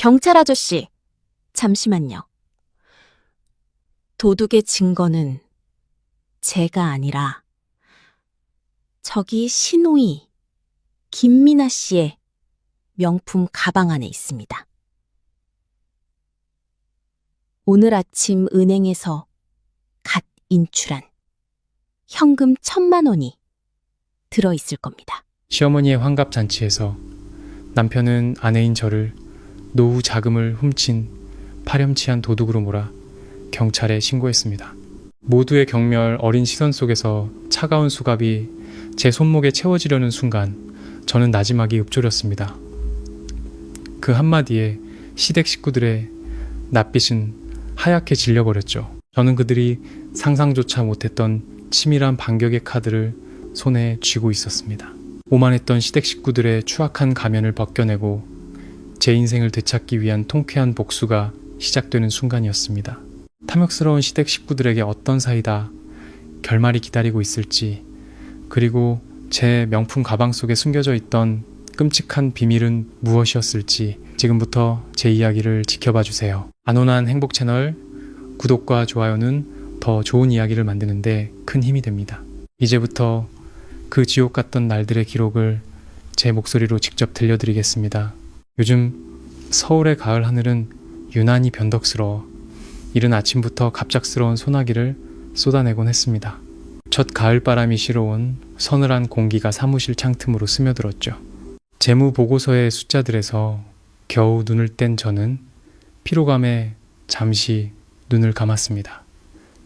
경찰 아저씨, 잠시만요. 도둑의 증거는 제가 아니라 저기 신우이, 김미나 씨의 명품 가방 안에 있습니다. 오늘 아침 은행에서 갓 인출한 현금 1,000만 원이 들어있을 겁니다. 시어머니의 환갑잔치에서 남편은 아내인 저를 노후 자금을 훔친 파렴치한 도둑으로 몰아 경찰에 신고했습니다. 모두의 경멸 어린 시선 속에서 차가운 수갑이 제 손목에 채워지려는 순간 저는 나지막이 읊조렸습니다. 그 한마디에 시댁 식구들의 낯빛은 하얗게 질려버렸죠. 저는 그들이 상상조차 못했던 치밀한 반격의 카드를 손에 쥐고 있었습니다. 오만했던 시댁 식구들의 추악한 가면을 벗겨내고 제 인생을 되찾기 위한 통쾌한 복수가 시작되는 순간이었습니다. 탐욕스러운 시댁 식구들에게 어떤 사이다 결말이 기다리고 있을지, 그리고 제 명품 가방 속에 숨겨져 있던 끔찍한 비밀은 무엇이었을지 지금부터 제 이야기를 지켜봐 주세요. 안온한 행복 채널 구독과 좋아요는 더 좋은 이야기를 만드는데 큰 힘이 됩니다. 이제부터 그 지옥 같던 날들의 기록을 제 목소리로 직접 들려드리겠습니다. 요즘 서울의 가을 하늘은 유난히 변덕스러워 이른 아침부터 갑작스러운 소나기를 쏟아내곤 했습니다. 첫 가을바람이 실어온 서늘한 공기가 사무실 창틈으로 스며들었죠. 재무 보고서의 숫자들에서 겨우 눈을 뗀 저는 피로감에 잠시 눈을 감았습니다.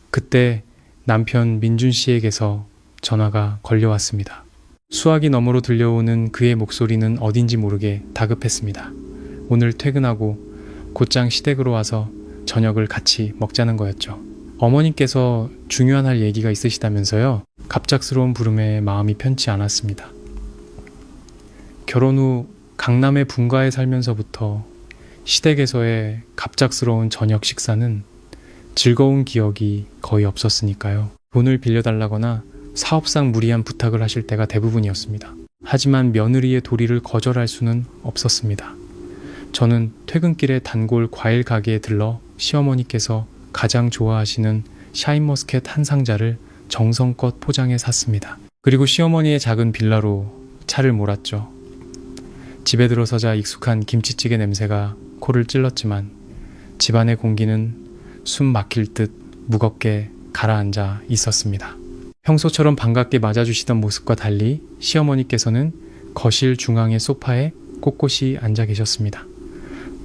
그때 남편 민준 씨에게서 전화가 걸려왔습니다. 수화기 너머로 들려오는 그의 목소리는 어딘지 모르게 다급했습니다. 오늘 퇴근하고 곧장 시댁으로 와서 저녁을 같이 먹자는 거였죠. 어머님께서 중요한 할 얘기가 있으시다면서요. 갑작스러운 부름에 마음이 편치 않았습니다. 결혼 후 강남의 분가에 살면서부터 시댁에서의 갑작스러운 저녁 식사는 즐거운 기억이 거의 없었으니까요. 돈을 빌려달라거나 사업상 무리한 부탁을 하실 때가 대부분이었습니다. 하지만 며느리의 도리를 거절할 수는 없었습니다. 저는 퇴근길에 단골 과일 가게에 들러 시어머니께서 가장 좋아하시는 샤인머스켓 한 상자를 정성껏 포장해 샀습니다. 그리고 시어머니의 작은 빌라로 차를 몰았죠. 집에 들어서자 익숙한 김치찌개 냄새가 코를 찔렀지만 집안의 공기는 숨 막힐 듯 무겁게 가라앉아 있었습니다. 평소처럼 반갑게 맞아주시던 모습과 달리 시어머니께서는 거실 중앙의 소파에 꼿꼿이 앉아 계셨습니다.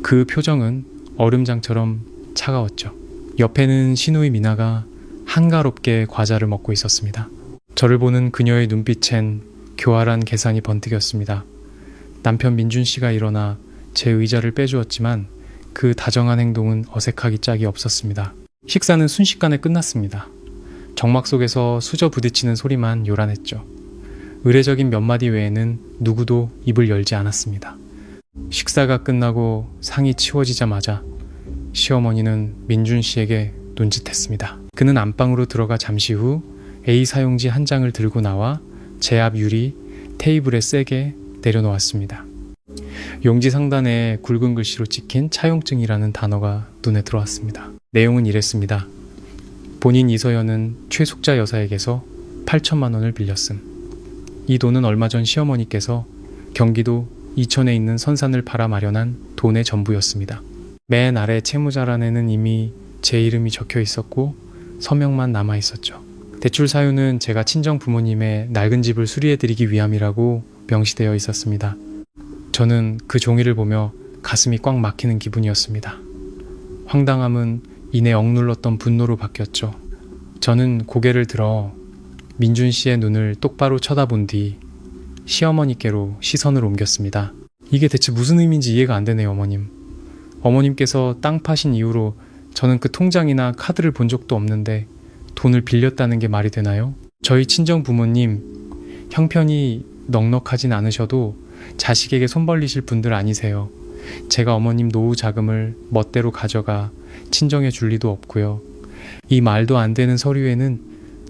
그 표정은 얼음장처럼 차가웠죠. 옆에는 신우이 미나가 한가롭게 과자를 먹고 있었습니다. 저를 보는 그녀의 눈빛엔 교활한 계산이 번뜩였습니다. 남편 민준 씨가 일어나 제 의자를 빼주었지만 그 다정한 행동은 어색하기 짝이 없었습니다. 식사는 순식간에 끝났습니다. 정막 속에서 수저 부딪히는 소리만 요란했죠. 의례적인 몇 마디 외에는 누구도 입을 열지 않았습니다. 식사가 끝나고 상이 치워지자마자 시어머니는 민준 씨에게 눈짓했습니다. 그는 안방으로 들어가 잠시 후 A 사용지 한 장을 들고 나와 제 앞 유리 테이블에 세게 내려놓았습니다. 용지 상단에 굵은 글씨로 찍힌 차용증이라는 단어가 눈에 들어왔습니다. 내용은 이랬습니다. 본인 이서연은 최숙자 여사에게서 8천만 원을 빌렸음. 이 돈은 얼마 전 시어머니께서 경기도 이천에 있는 선산을 팔아 마련한 돈의 전부였습니다. 맨 아래 채무자란에는 이미 제 이름이 적혀 있었고 서명만 남아 있었죠. 대출 사유는 제가 친정 부모님의 낡은 집을 수리해드리기 위함이라고 명시되어 있었습니다. 저는 그 종이를 보며 가슴이 꽉 막히는 기분이었습니다. 황당함은 이내 억눌렀던 분노로 바뀌었죠. 저는 고개를 들어 민준 씨의 눈을 똑바로 쳐다본 뒤 시어머니께로 시선을 옮겼습니다. 이게 대체 무슨 의미인지 이해가 안 되네요, 어머님. 어머님께서 땅 파신 이후로 저는 그 통장이나 카드를 본 적도 없는데 돈을 빌렸다는 게 말이 되나요? 저희 친정 부모님, 형편이 넉넉하진 않으셔도 자식에게 손 벌리실 분들 아니세요. 제가 어머님 노후 자금을 멋대로 가져가 친정에 줄 리도 없고요. 이 말도 안 되는 서류에는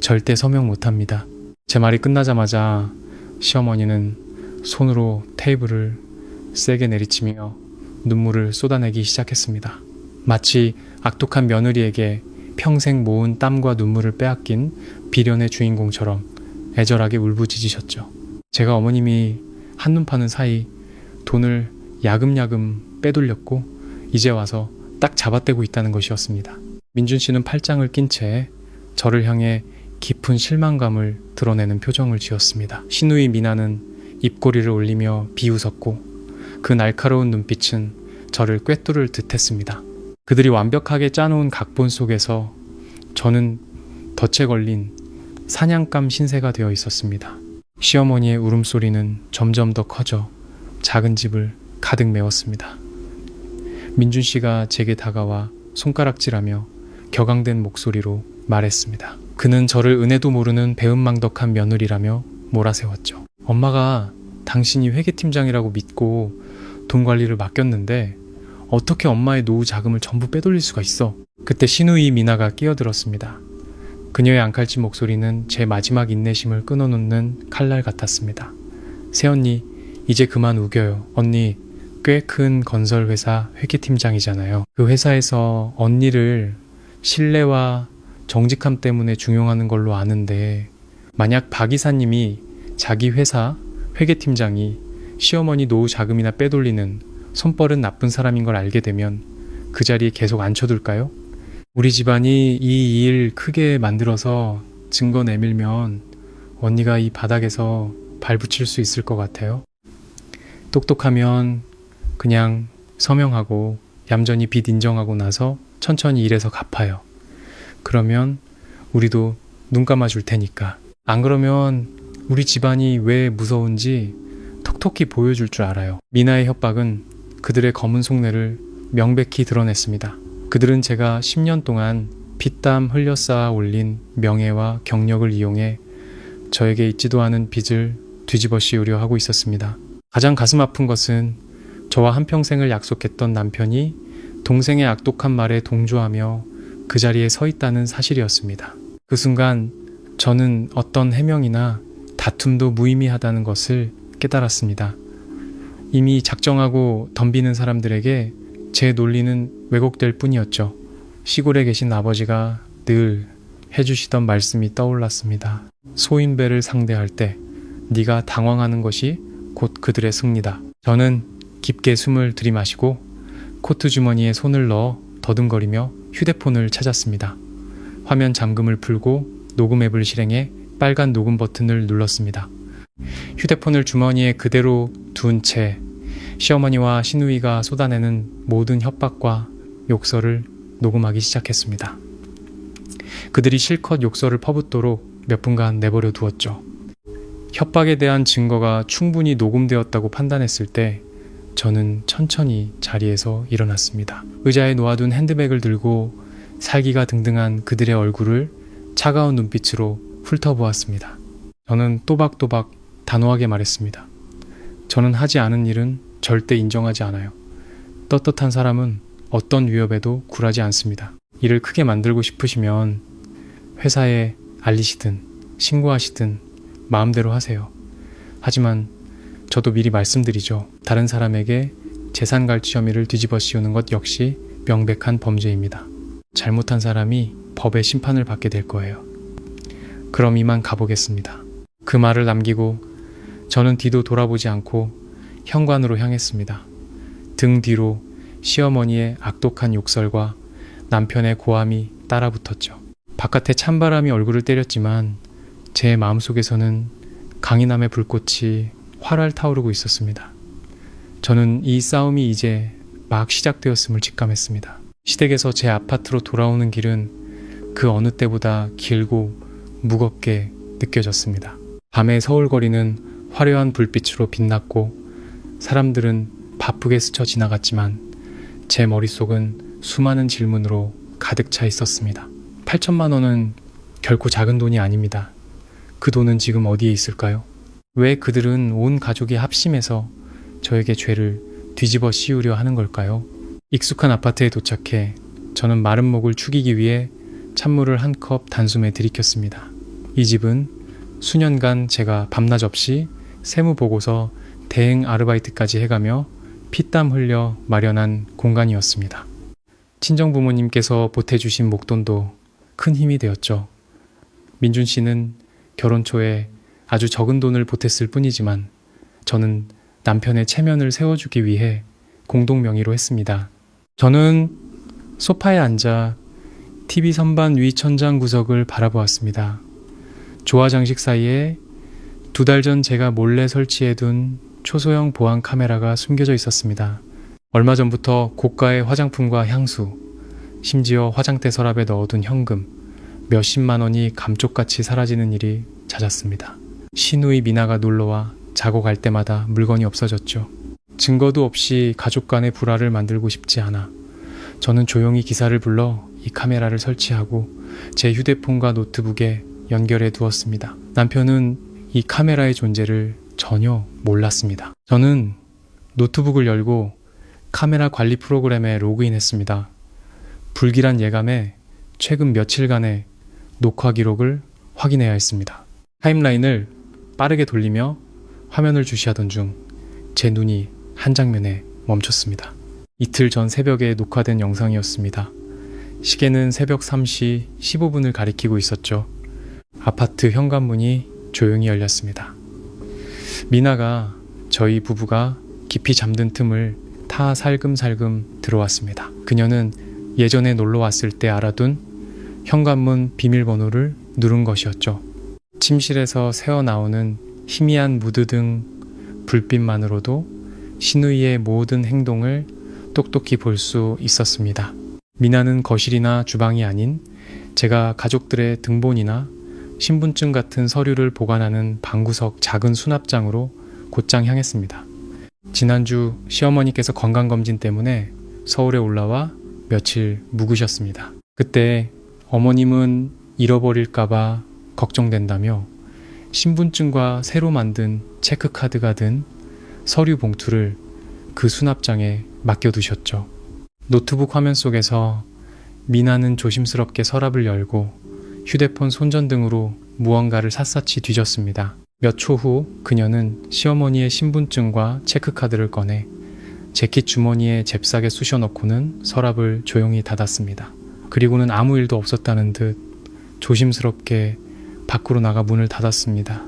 절대 서명 못합니다. 제 말이 끝나자마자 시어머니는 손으로 테이블을 세게 내리치며 눈물을 쏟아내기 시작했습니다. 마치 악독한 며느리에게 평생 모은 땀과 눈물을 빼앗긴 비련의 주인공처럼 애절하게 울부짖으셨죠. 제가 어머님이 한눈 파는 사이 돈을 야금야금 빼돌렸고 이제 와서 딱 잡아떼고 있다는 것이었습니다. 민준 씨는 팔짱을 낀 채 저를 향해 깊은 실망감을 드러내는 표정을 지었습니다. 신우이 미나는 입꼬리를 올리며 비웃었고 그 날카로운 눈빛은 저를 꿰뚫을 듯 했습니다. 그들이 완벽하게 짜놓은 각본 속에서 저는 덫에 걸린 사냥감 신세가 되어 있었습니다. 시어머니의 울음소리는 점점 더 커져 작은 집을 가득 메웠습니다. 민준 씨가 제게 다가와 손가락질하며 격앙된 목소리로 말했습니다. 그는 저를 은혜도 모르는 배은망덕한 며느리라며 몰아세웠죠. 엄마가 당신이 회계팀장이라고 믿고 돈 관리를 맡겼는데 어떻게 엄마의 노후 자금을 전부 빼돌릴 수가 있어? 그때 신우이 미나가 끼어들었습니다. 그녀의 앙칼진 목소리는 제 마지막 인내심을 끊어놓는 칼날 같았습니다. 새언니, 이제 그만 우겨요. 언니, 꽤 큰 건설회사 회계팀장이잖아요. 그 회사에서 언니를 신뢰와 정직함 때문에 중용하는 걸로 아는데 만약 박 이사님이 자기 회사 회계팀장이 시어머니 노후 자금이나 빼돌리는 손버릇 나쁜 사람인 걸 알게 되면 그 자리에 계속 앉혀둘까요? 우리 집안이 이 일 크게 만들어서 증거 내밀면 언니가 이 바닥에서 발붙일 수 있을 것 같아요. 똑똑하면 그냥 서명하고 얌전히 빚 인정하고 나서 천천히 일해서 갚아요. 그러면 우리도 눈 감아줄 테니까. 안 그러면 우리 집안이 왜 무서운지 톡톡히 보여줄 줄 알아요. 미나의 협박은 그들의 검은 속내를 명백히 드러냈습니다. 그들은 제가 10년 동안 피땀 흘려 쌓아 올린 명예와 경력을 이용해 저에게 있지도 않은 빚을 뒤집어 씌우려 하고 있었습니다. 가장 가슴 아픈 것은 저와 한평생을 약속했던 남편이 동생의 악독한 말에 동조하며 그 자리에 서 있다는 사실이었습니다. 그 순간 저는 어떤 해명이나 다툼도 무의미하다는 것을 깨달았습니다. 이미 작정하고 덤비는 사람들에게 제 논리는 왜곡될 뿐이었죠. 시골에 계신 아버지가 늘 해주시던 말씀이 떠올랐습니다. 소인배를 상대할 때 네가 당황하는 것이 곧 그들의 승리다. 저는 깊게 숨을 들이마시고 코트 주머니에 손을 넣어 더듬거리며 휴대폰을 찾았습니다. 화면 잠금을 풀고 녹음 앱을 실행해 빨간 녹음 버튼을 눌렀습니다. 휴대폰을 주머니에 그대로 둔 채 시어머니와 시누이가 쏟아내는 모든 협박과 욕설을 녹음하기 시작했습니다. 그들이 실컷 욕설을 퍼붓도록 몇 분간 내버려 두었죠. 협박에 대한 증거가 충분히 녹음되었다고 판단했을 때 저는 천천히 자리에서 일어났습니다. 의자에 놓아둔 핸드백을 들고 살기가 등등한 그들의 얼굴을 차가운 눈빛으로 훑어보았습니다. 저는 또박또박 단호하게 말했습니다. 저는 하지 않은 일은 절대 인정하지 않아요. 떳떳한 사람은 어떤 위협에도 굴하지 않습니다. 일을 크게 만들고 싶으시면 회사에 알리시든 신고하시든 마음대로 하세요. 하지만 저도 미리 말씀드리죠. 다른 사람에게 재산 갈취 혐의를 뒤집어 씌우는 것 역시 명백한 범죄입니다. 잘못한 사람이 법의 심판을 받게 될 거예요. 그럼 이만 가보겠습니다. 그 말을 남기고 저는 뒤도 돌아보지 않고 현관으로 향했습니다. 등 뒤로 시어머니의 악독한 욕설과 남편의 고함이 따라붙었죠. 바깥에 찬바람이 얼굴을 때렸지만 제 마음속에서는 강인함의 불꽃이 활활 타오르고 있었습니다. 저는 이 싸움이 이제 막 시작되었음을 직감했습니다. 시댁에서 제 아파트로 돌아오는 길은 그 어느 때보다 길고 무겁게 느껴졌습니다. 밤의 서울거리는 화려한 불빛으로 빛났고 사람들은 바쁘게 스쳐 지나갔지만 제 머릿속은 수많은 질문으로 가득 차 있었습니다. 8천만 원은 결코 작은 돈이 아닙니다. 그 돈은 지금 어디에 있을까요? 왜 그들은 온 가족이 합심해서 저에게 죄를 뒤집어 씌우려 하는 걸까요? 익숙한 아파트에 도착해 저는 마른 목을 축이기 위해 찬물을 한 컵 단숨에 들이켰습니다. 이 집은 수년간 제가 밤낮 없이 세무보고서 대행 아르바이트까지 해가며 피땀 흘려 마련한 공간이었습니다. 친정 부모님께서 보태주신 목돈도 큰 힘이 되었죠. 민준 씨는 결혼 초에 아주 적은 돈을 보탰을 뿐이지만 저는 남편의 체면을 세워주기 위해 공동 명의로 했습니다. 저는 소파에 앉아 TV 선반 위 천장 구석을 바라보았습니다. 조화 장식 사이에 2달 전 제가 몰래 설치해둔 초소형 보안 카메라가 숨겨져 있었습니다. 얼마 전부터 고가의 화장품과 향수, 심지어 화장대 서랍에 넣어둔 현금 몇십만 원이 감쪽같이 사라지는 일이 잦았습니다. 시누이 미나가 놀러와 자고 갈 때마다 물건이 없어졌죠. 증거도 없이 가족 간의 불화를 만들고 싶지 않아 저는 조용히 기사를 불러 이 카메라를 설치하고 제 휴대폰과 노트북에 연결해 두었습니다. 남편은 이 카메라의 존재를 전혀 몰랐습니다. 저는 노트북을 열고 카메라 관리 프로그램에 로그인했습니다. 불길한 예감에 최근 며칠간의 녹화 기록을 확인해야 했습니다. 타임라인을 빠르게 돌리며 화면을 주시하던 중 제 눈이 한 장면에 멈췄습니다. 이틀 전 새벽에 녹화된 영상이었습니다. 시계는 새벽 3시 15분을 가리키고 있었죠. 아파트 현관문이 조용히 열렸습니다. 미나가 저희 부부가 깊이 잠든 틈을 타 살금살금 들어왔습니다. 그녀는 예전에 놀러 왔을 때 알아둔 현관문 비밀번호를 누른 것이었죠. 침실에서 새어나오는 희미한 무드 등 불빛만으로도 시누이의 모든 행동을 똑똑히 볼 수 있었습니다. 미나는 거실이나 주방이 아닌 제가 가족들의 등본이나 신분증 같은 서류를 보관하는 방구석 작은 수납장으로 곧장 향했습니다. 지난주 시어머니께서 건강검진 때문에 서울에 올라와 며칠 묵으셨습니다. 그때 어머님은 잃어버릴까봐 걱정된다며 신분증과 새로 만든 체크카드가 든 서류 봉투를 그 수납장에 맡겨두셨죠. 노트북 화면 속에서 미나는 조심스럽게 서랍을 열고 휴대폰 손전등으로 무언가를 샅샅이 뒤졌습니다. 몇 초 후 그녀는 시어머니의 신분증과 체크카드를 꺼내 재킷 주머니에 잽싸게 쑤셔넣고는 서랍을 조용히 닫았습니다. 그리고는 아무 일도 없었다는 듯 조심스럽게 밖으로 나가 문을 닫았습니다.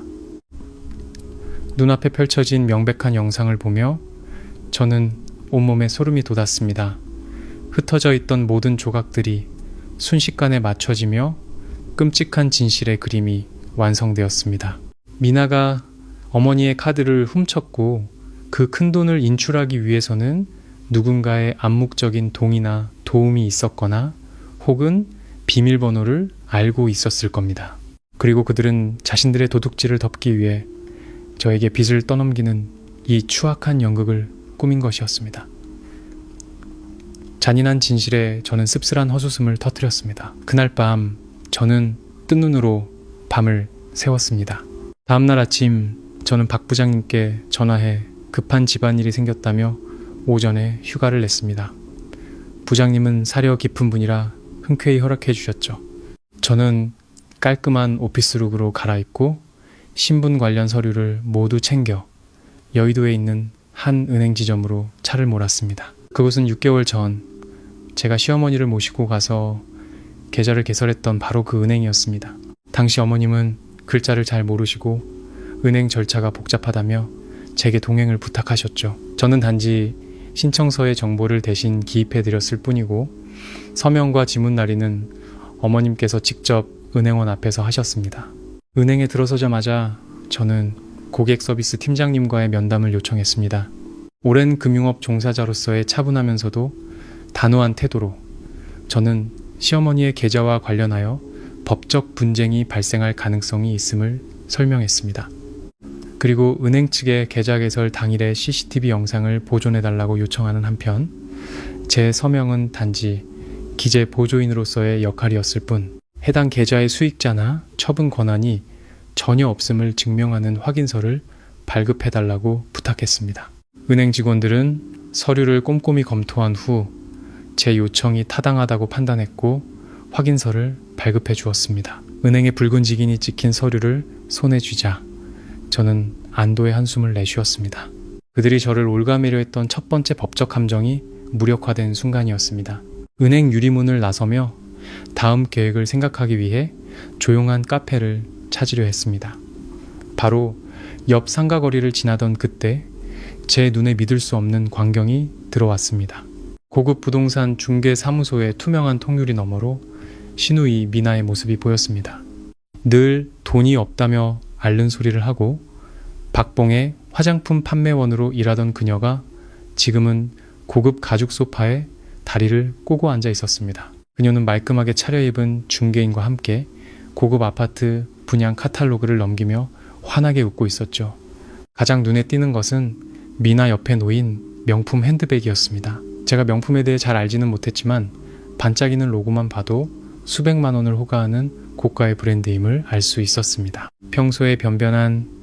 눈앞에 펼쳐진 명백한 영상을 보며 저는 온몸에 소름이 돋았습니다. 흩어져 있던 모든 조각들이 순식간에 맞춰지며 끔찍한 진실의 그림이 완성되었습니다. 미나가 어머니의 카드를 훔쳤고 그 큰돈을 인출하기 위해서는 누군가의 암묵적인 동의나 도움이 있었거나 혹은 비밀번호를 알고 있었을 겁니다. 그리고 그들은 자신들의 도둑질을 덮기 위해 저에게 빚을 떠넘기는 이 추악한 연극을 꾸민 것이었습니다. 잔인한 진실에 저는 씁쓸한 헛웃음을 터뜨렸습니다. 그날 밤 저는 뜬 눈으로 밤을 새웠습니다. 다음날 아침 저는 박 부장님께 전화해 급한 집안일이 생겼다며 오전에 휴가를 냈습니다. 부장님은 사려 깊은 분이라 흔쾌히 허락해 주셨죠. 저는 깔끔한 오피스룩으로 갈아입고 신분 관련 서류를 모두 챙겨 여의도에 있는 한 은행 지점으로 차를 몰았습니다. 그곳은 6개월 전 제가 시어머니를 모시고 가서 계좌를 개설했던 바로 그 은행이었습니다. 당시 어머님은 글자를 잘 모르시고 은행 절차가 복잡하다며 제게 동행을 부탁하셨죠. 저는 단지 신청서의 정보를 대신 기입해드렸을 뿐이고 서명과 지문 날인은 어머님께서 직접 은행원 앞에서 하셨습니다. 은행에 들어서자마자 저는 고객 서비스 팀장님과의 면담을 요청했습니다. 오랜 금융업 종사자로서의 차분하면서도 단호한 태도로 저는 시어머니의 계좌와 관련하여 법적 분쟁이 발생할 가능성이 있음을 설명했습니다. 그리고 은행 측에 계좌 개설 당일의 CCTV 영상을 보존해달라고 요청하는 한편 제 서명은 단지 기재 보조인으로서의 역할이었을 뿐 해당 계좌의 수익자나 처분 권한이 전혀 없음을 증명하는 확인서를 발급해달라고 부탁했습니다. 은행 직원들은 서류를 꼼꼼히 검토한 후 제 요청이 타당하다고 판단했고 확인서를 발급해 주었습니다. 은행의 붉은 직인이 찍힌 서류를 손에 쥐자 저는 안도의 한숨을 내쉬었습니다. 그들이 저를 올가매려 했던 첫 번째 법적 함정이 무력화된 순간이었습니다. 은행 유리문을 나서며 다음 계획을 생각하기 위해 조용한 카페를 찾으려 했습니다. 바로 옆 상가거리를 지나던 그때 제 눈에 믿을 수 없는 광경이 들어왔습니다. 고급 부동산 중개 사무소의 투명한 통유리 너머로 신우이 미나의 모습이 보였습니다. 늘 돈이 없다며 앓는 소리를 하고 박봉의 화장품 판매원으로 일하던 그녀가 지금은 고급 가죽 소파에 다리를 꼬고 앉아 있었습니다. 그녀는 말끔하게 차려입은 중개인과 함께 고급 아파트 분양 카탈로그를 넘기며 환하게 웃고 있었죠. 가장 눈에 띄는 것은 미나 옆에 놓인 명품 핸드백이었습니다. 제가 명품에 대해 잘 알지는 못했지만 반짝이는 로고만 봐도 수백만 원을 호가하는 고가의 브랜드임을 알 수 있었습니다. 평소에 변변한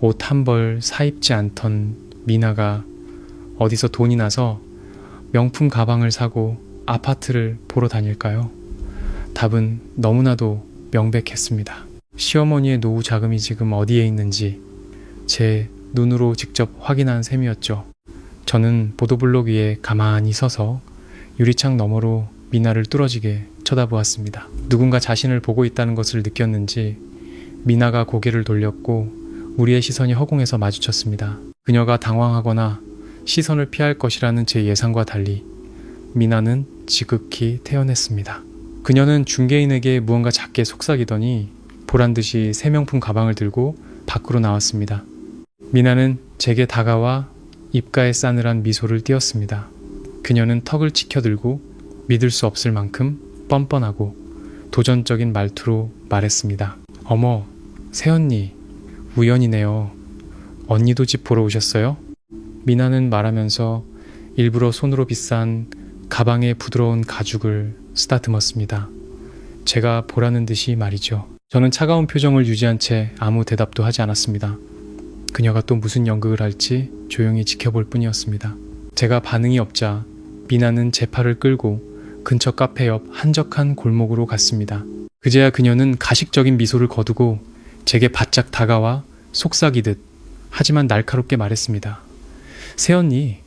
옷 한 벌 사입지 않던 미나가 어디서 돈이 나서 명품 가방을 사고 아파트를 보러 다닐까요? 답은 너무나도 명백했습니다. 시어머니의 노후 자금이 지금 어디에 있는지 제 눈으로 직접 확인한 셈이었죠. 저는 보도블록 위에 가만히 서서 유리창 너머로 미나를 뚫어지게 쳐다보았습니다. 누군가 자신을 보고 있다는 것을 느꼈는지 미나가 고개를 돌렸고 우리의 시선이 허공에서 마주쳤습니다. 그녀가 당황하거나 시선을 피할 것이라는 제 예상과 달리 미나는 지극히 태연했습니다. 그녀는 중개인에게 무언가 작게 속삭이더니 보란듯이 새 명품 가방을 들고 밖으로 나왔습니다. 미나는 제게 다가와 입가에 싸늘한 미소를 띄었습니다. 그녀는 턱을 치켜들고 믿을 수 없을 만큼 뻔뻔하고 도전적인 말투로 말했습니다. 어머, 새언니, 우연이네요. 언니도 집 보러 오셨어요? 미나는 말하면서 일부러 손으로 비싼 가방의 부드러운 가죽을 쓰다듬었습니다. 제가 보라는 듯이 말이죠. 저는 차가운 표정을 유지한 채 아무 대답도 하지 않았습니다. 그녀가 또 무슨 연극을 할지 조용히 지켜볼 뿐이었습니다. 제가 반응이 없자 미나는 제 팔을 끌고 근처 카페 옆 한적한 골목으로 갔습니다. 그제야 그녀는 가식적인 미소를 거두고 제게 바짝 다가와 속삭이듯 하지만 날카롭게 말했습니다. 새언니,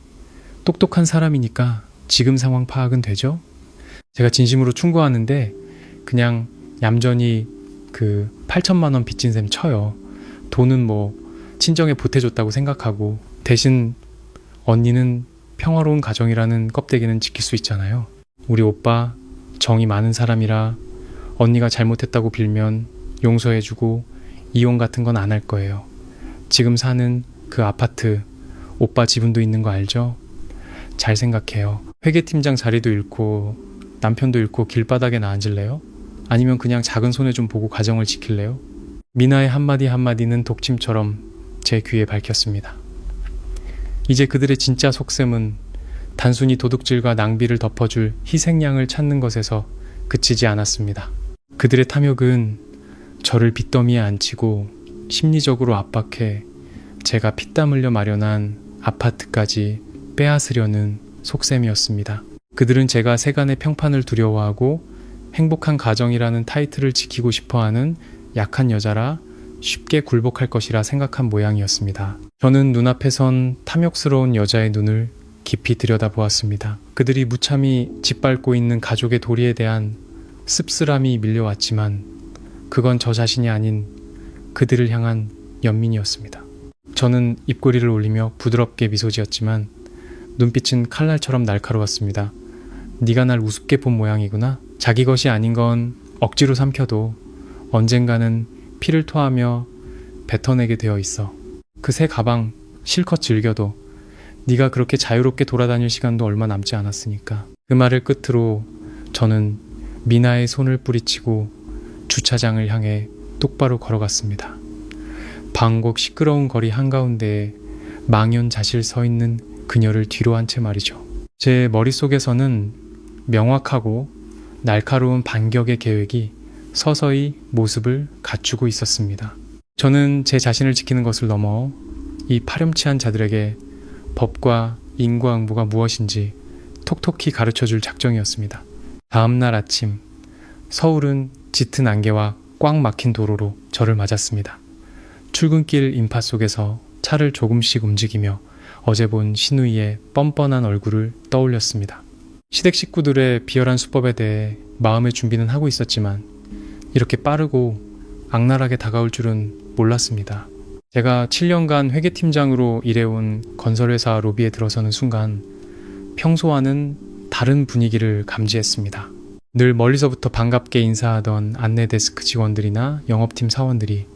똑똑한 사람이니까 지금 상황 파악은 되죠? 제가 진심으로 충고하는데 그냥 얌전히 그 8천만 원 빚진 셈 쳐요. 돈은 뭐 친정에 보태줬다고 생각하고 대신 언니는 평화로운 가정이라는 껍데기는 지킬 수 있잖아요. 우리 오빠 정이 많은 사람이라 언니가 잘못했다고 빌면 용서해주고 이혼 같은 건 안 할 거예요. 지금 사는 그 아파트 오빠 지분도 있는 거 알죠? 잘 생각해요. 회계팀장 자리도 잃고 남편도 잃고 길바닥에 앉을래요? 아니면 그냥 작은 손해 좀 보고 가정을 지킬래요? 미나의 한마디 한마디는 독침처럼 제 귀에 밝혔습니다. 이제 그들의 진짜 속셈은 단순히 도둑질과 낭비를 덮어줄 희생양을 찾는 것에서 그치지 않았습니다. 그들의 탐욕은 저를 빚더미에 앉히고 심리적으로 압박해 제가 피땀 흘려 마련한 아파트까지 빼앗으려는 속셈이었습니다. 그들은 제가 세간의 평판을 두려워하고 행복한 가정이라는 타이틀을 지키고 싶어하는 약한 여자라 쉽게 굴복할 것이라 생각한 모양이었습니다. 저는 눈앞에 선 탐욕스러운 여자의 눈을 깊이 들여다보았습니다. 그들이 무참히 짓밟고 있는 가족의 도리에 대한 씁쓸함이 밀려왔지만 그건 저 자신이 아닌 그들을 향한 연민이었습니다. 저는 입꼬리를 올리며 부드럽게 미소 지었지만 눈빛은 칼날처럼 날카로웠습니다. 네가 날 우습게 본 모양이구나. 자기 것이 아닌 건 억지로 삼켜도 언젠가는 피를 토하며 뱉어내게 되어 있어. 그 새 가방 실컷 즐겨도 네가 그렇게 자유롭게 돌아다닐 시간도 얼마 남지 않았으니까. 그 말을 끝으로 저는 미나의 손을 뿌리치고 주차장을 향해 똑바로 걸어갔습니다. 방곡 시끄러운 거리 한가운데에 망연자실 서 있는 그녀를 뒤로 한 채 말이죠. 제 머릿속에서는 명확하고 날카로운 반격의 계획이 서서히 모습을 갖추고 있었습니다. 저는 제 자신을 지키는 것을 넘어 이 파렴치한 자들에게 법과 인과응보가 무엇인지 톡톡히 가르쳐줄 작정이었습니다. 다음 날 아침, 서울은 짙은 안개와 꽉 막힌 도로로 저를 맞았습니다. 출근길 인파 속에서 차를 조금씩 움직이며 어제 본 신우이의 뻔뻔한 얼굴을 떠올렸습니다. 시댁 식구들의 비열한 수법에 대해 마음의 준비는 하고 있었지만 이렇게 빠르고 악랄하게 다가올 줄은 몰랐습니다. 제가 7년간 회계팀장으로 일해온 건설회사 로비에 들어서는 순간 평소와는 다른 분위기를 감지했습니다. 늘 멀리서부터 반갑게 인사하던 안내 데스크 직원들이나 영업팀 사원들이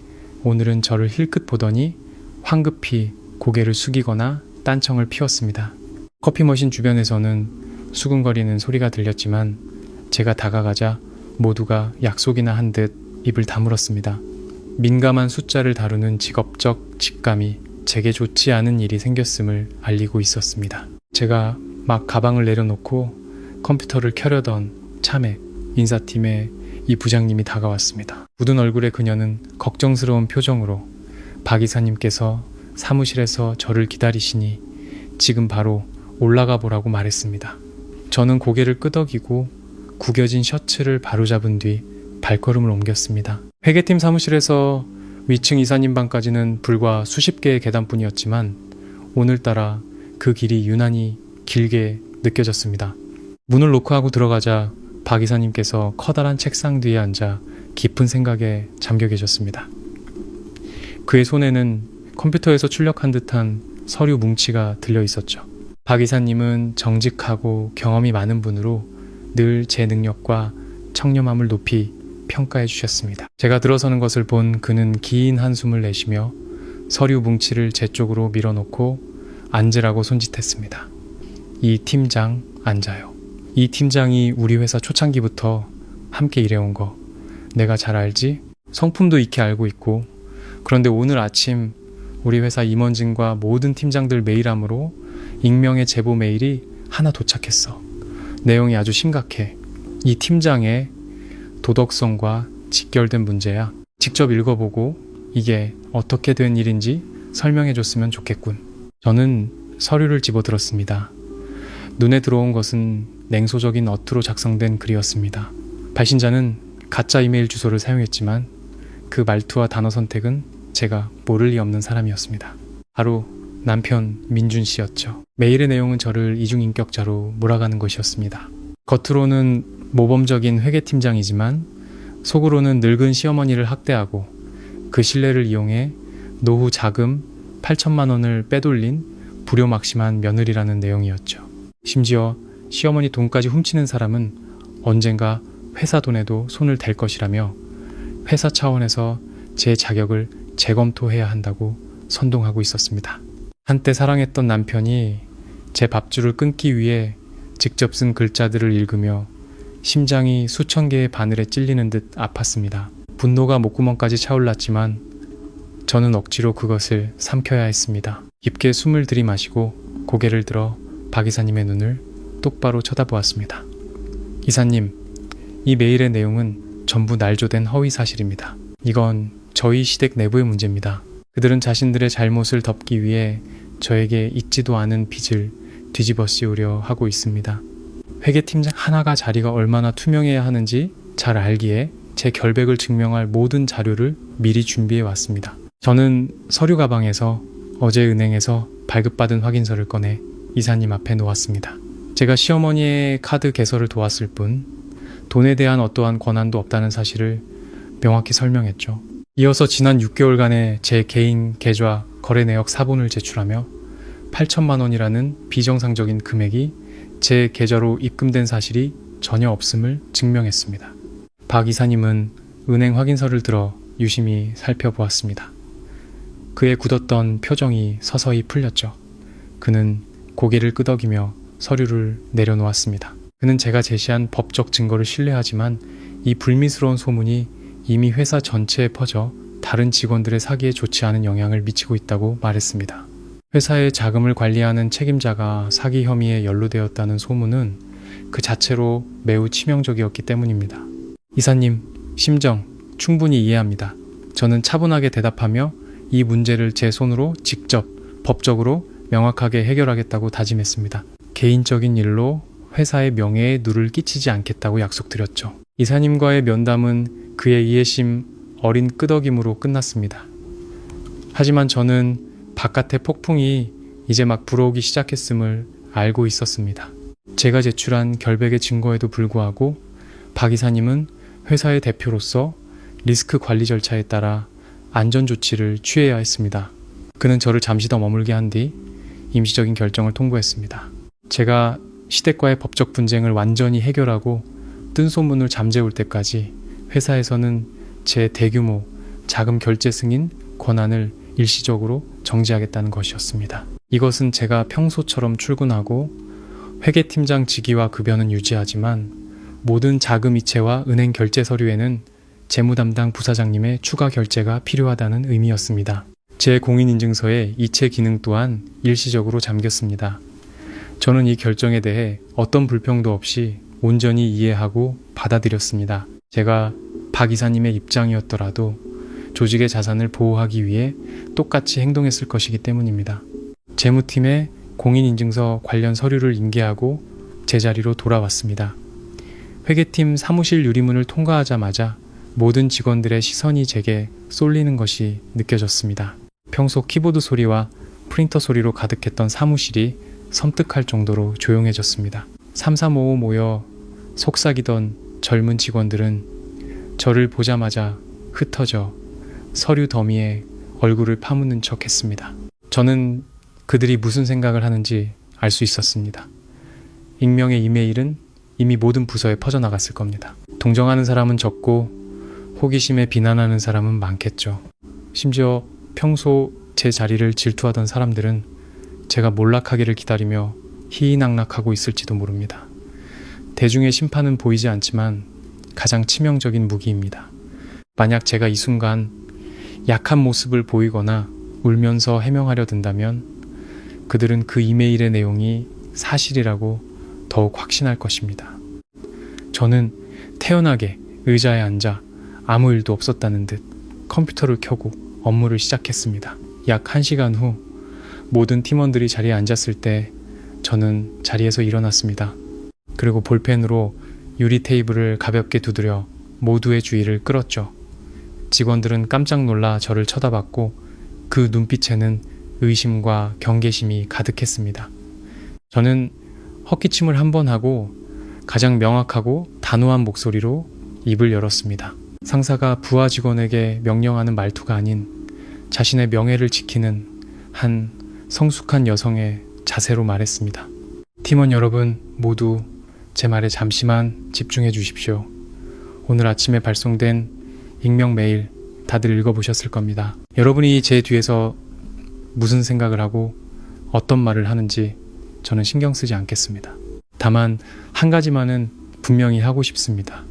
오늘은 저를 힐끗 보더니 황급히 고개를 숙이거나 딴청을 피웠습니다. 커피 머신 주변에서는 수근거리는 소리가 들렸지만 제가 다가가자 모두가 약속이나 한 듯 입을 다물었습니다. 민감한 숫자를 다루는 직업적 직감이 제게 좋지 않은 일이 생겼음을 알리고 있었습니다. 제가 막 가방을 내려놓고 컴퓨터를 켜려던 참에 인사팀의 이 부장님이 다가왔습니다. 굳은 얼굴의 그녀는 걱정스러운 표정으로 박 이사님께서 사무실에서 저를 기다리시니 지금 바로 올라가 보라고 말했습니다. 저는 고개를 끄덕이고 구겨진 셔츠를 바로잡은 뒤 발걸음을 옮겼습니다. 회계팀 사무실에서 위층 이사님 방까지는 불과 수십 개의 계단뿐이었지만 오늘따라 그 길이 유난히 길게 느껴졌습니다. 문을 노크하고 들어가자 박 이사님께서 커다란 책상 뒤에 앉아 깊은 생각에 잠겨 계셨습니다. 그의 손에는 컴퓨터에서 출력한 듯한 서류 뭉치가 들려 있었죠. 박 이사님은 정직하고 경험이 많은 분으로 늘 제 능력과 청렴함을 높이 평가해 주셨습니다. 제가 들어서는 것을 본 그는 긴 한숨을 내쉬며 서류 뭉치를 제 쪽으로 밀어놓고 앉으라고 손짓했습니다. 이 팀장 앉아요. 이 팀장이 우리 회사 초창기부터 함께 일해온 거 내가 잘 알지? 성품도 익히 알고 있고 그런데 오늘 아침 우리 회사 임원진과 모든 팀장들 메일함으로 익명의 제보 메일이 하나 도착했어. 내용이 아주 심각해. 이 팀장의 도덕성과 직결된 문제야. 직접 읽어보고 이게 어떻게 된 일인지 설명해 줬으면 좋겠군. 저는 서류를 집어들었습니다. 눈에 들어온 것은 냉소적인 어투로 작성된 글이었습니다. 발신자는 가짜 이메일 주소를 사용했지만 그 말투와 단어 선택은 제가 모를 리 없는 사람이었습니다. 바로 남편 민준 씨였죠. 메일의 내용은 저를 이중인격자로 몰아가는 것이었습니다. 겉으로는 모범적인 회계팀장이지만 속으로는 늙은 시어머니를 학대하고 그 신뢰를 이용해 노후 자금 8천만 원을 빼돌린 불효막심한 며느리라는 내용이었죠. 심지어 시어머니 돈까지 훔치는 사람은 언젠가 회사 돈에도 손을 댈 것이라며 회사 차원에서 제 자격을 재검토해야 한다고 선동하고 있었습니다. 한때 사랑했던 남편이 제 밥줄을 끊기 위해 직접 쓴 글자들을 읽으며 심장이 수천 개의 바늘에 찔리는 듯 아팠습니다. 분노가 목구멍까지 차올랐지만 저는 억지로 그것을 삼켜야 했습니다. 깊게 숨을 들이마시고 고개를 들어 박 이사님의 눈을 똑바로 쳐다보았습니다. 이사님, 이 메일의 내용은 전부 날조된 허위 사실입니다. 이건 저희 시댁 내부의 문제입니다. 그들은 자신들의 잘못을 덮기 위해 저에게 있지도 않은 빚을 뒤집어 씌우려 하고 있습니다. 회계팀장 하나가 자리가 얼마나 투명해야 하는지 잘 알기에 제 결백을 증명할 모든 자료를 미리 준비해 왔습니다. 저는 서류 가방에서 어제 은행에서 발급받은 확인서를 꺼내 이사님 앞에 놓았습니다. 제가 시어머니의 카드 개설을 도왔을 뿐 돈에 대한 어떠한 권한도 없다는 사실을 명확히 설명했죠. 이어서 지난 6개월간의 제 개인 계좌 거래 내역 사본을 제출하며 8천만 원이라는 비정상적인 금액이 제 계좌로 입금된 사실이 전혀 없음을 증명했습니다. 박 이사님은 은행 확인서를 들어 유심히 살펴보았습니다. 그의 굳었던 표정이 서서히 풀렸죠. 그는 고개를 끄덕이며 서류를 내려놓았습니다. 그는 제가 제시한 법적 증거를 신뢰하지만 이 불미스러운 소문이 이미 회사 전체에 퍼져 다른 직원들의 사기에 좋지 않은 영향을 미치고 있다고 말했습니다. 회사의 자금을 관리하는 책임자가 사기 혐의에 연루되었다는 소문은 그 자체로 매우 치명적이었기 때문입니다. 이사님, 심정 충분히 이해합니다. 저는 차분하게 대답하며 이 문제를 제 손으로 직접 법적으로 명확하게 해결하겠다고 다짐했습니다. 개인적인 일로 회사의 명예에 누를 끼치지 않겠다고 약속드렸죠. 이사님과의 면담은 그의 이해심 어린 끄덕임으로 끝났습니다. 하지만 저는 바깥의 폭풍이 이제 막 불어오기 시작했음을 알고 있었습니다. 제가 제출한 결백의 증거에도 불구하고 박 이사님은 회사의 대표로서 리스크 관리 절차에 따라 안전 조치를 취해야 했습니다. 그는 저를 잠시 더 머물게 한 뒤 임시적인 결정을 통보했습니다. 제가 시댁과의 법적 분쟁을 완전히 해결하고 뜬 소문을 잠재울 때까지 회사에서는 제 대규모 자금 결제 승인 권한을 일시적으로 정지하겠다는 것이었습니다. 이것은 제가 평소처럼 출근하고 회계팀장 직위와 급여는 유지하지만 모든 자금 이체와 은행 결제 서류에는 재무담당 부사장님의 추가 결제가 필요하다는 의미였습니다. 제 공인인증서의 이체 기능 또한 일시적으로 잠겼습니다. 저는 이 결정에 대해 어떤 불평도 없이 온전히 이해하고 받아들였습니다. 제가 박 이사님의 입장이었더라도 조직의 자산을 보호하기 위해 똑같이 행동했을 것이기 때문입니다. 재무팀에 공인인증서 관련 서류를 인계하고 제자리로 돌아왔습니다. 회계팀 사무실 유리문을 통과하자마자 모든 직원들의 시선이 제게 쏠리는 것이 느껴졌습니다. 평소 키보드 소리와 프린터 소리로 가득했던 사무실이 섬뜩할 정도로 조용해졌습니다. 삼삼오오 모여 속삭이던 젊은 직원들은 저를 보자마자 흩어져 서류 더미에 얼굴을 파묻는 척 했습니다. 저는 그들이 무슨 생각을 하는지 알 수 있었습니다. 익명의 이메일은 이미 모든 부서에 퍼져나갔을 겁니다. 동정하는 사람은 적고 호기심에 비난하는 사람은 많겠죠. 심지어 평소 제 자리를 질투하던 사람들은 제가 몰락하기를 기다리며 희희낙낙하고 있을지도 모릅니다. 대중의 심판은 보이지 않지만 가장 치명적인 무기입니다. 만약 제가 이 순간 약한 모습을 보이거나 울면서 해명하려 든다면 그들은 그 이메일의 내용이 사실이라고 더욱 확신할 것입니다. 저는 태연하게 의자에 앉아 아무 일도 없었다는 듯 컴퓨터를 켜고 업무를 시작했습니다. 약 1시간 후 모든 팀원들이 자리에 앉았을 때 저는 자리에서 일어났습니다. 그리고 볼펜으로 유리 테이블을 가볍게 두드려 모두의 주의를 끌었죠. 직원들은 깜짝 놀라 저를 쳐다봤고 그 눈빛에는 의심과 경계심이 가득했습니다. 저는 헛기침을 한 번 하고 가장 명확하고 단호한 목소리로 입을 열었습니다. 상사가 부하 직원에게 명령하는 말투가 아닌 자신의 명예를 지키는 한 성숙한 여성의 자세로 말했습니다. 팀원 여러분 모두 제 말에 잠시만 집중해 주십시오. 오늘 아침에 발송된 익명 메일 다들 읽어보셨을 겁니다. 여러분이 제 뒤에서 무슨 생각을 하고 어떤 말을 하는지 저는 신경 쓰지 않겠습니다. 다만 한 가지만은 분명히 하고 싶습니다.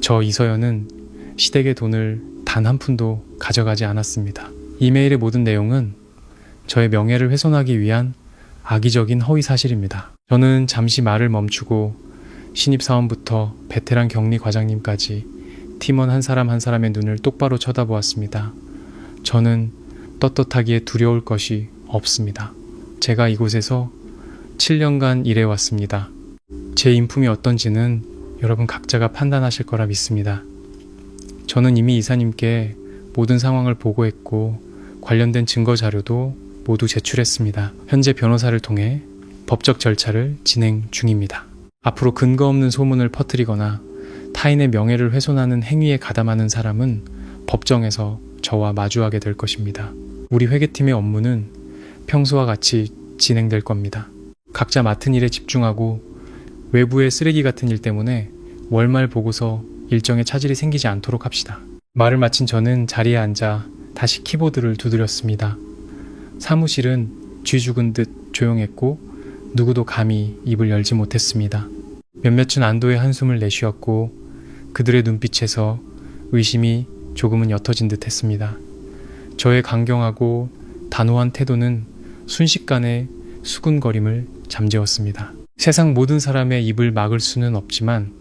저 이서연은 시댁의 돈을 단 한 푼도 가져가지 않았습니다. 이메일의 모든 내용은 저의 명예를 훼손하기 위한 악의적인 허위 사실입니다. 저는 잠시 말을 멈추고 신입사원부터 베테랑 격리 과장님까지 팀원 한 사람 한 사람의 눈을 똑바로 쳐다보았습니다. 저는 떳떳하기에 두려울 것이 없습니다. 제가 이곳에서 7년간 일해왔습니다. 제 인품이 어떤지는 여러분 각자가 판단하실 거라 믿습니다. 저는 이미 이사님께 모든 상황을 보고했고 관련된 증거 자료도 모두 제출했습니다. 현재 변호사를 통해 법적 절차를 진행 중입니다. 앞으로 근거 없는 소문을 퍼뜨리거나 타인의 명예를 훼손하는 행위에 가담하는 사람은 법정에서 저와 마주하게 될 것입니다. 우리 회계팀의 업무는 평소와 같이 진행될 겁니다. 각자 맡은 일에 집중하고 외부의 쓰레기 같은 일 때문에 월말 보고서 일정에 차질이 생기지 않도록 합시다. 말을 마친 저는 자리에 앉아 다시 키보드를 두드렸습니다. 사무실은 쥐 죽은 듯 조용했고 누구도 감히 입을 열지 못했습니다. 몇몇은 안도의 한숨을 내쉬었고 그들의 눈빛에서 의심이 조금은 옅어진 듯 했습니다. 저의 강경하고 단호한 태도는 순식간에 수군거림을 잠재웠습니다. 세상 모든 사람의 입을 막을 수는 없지만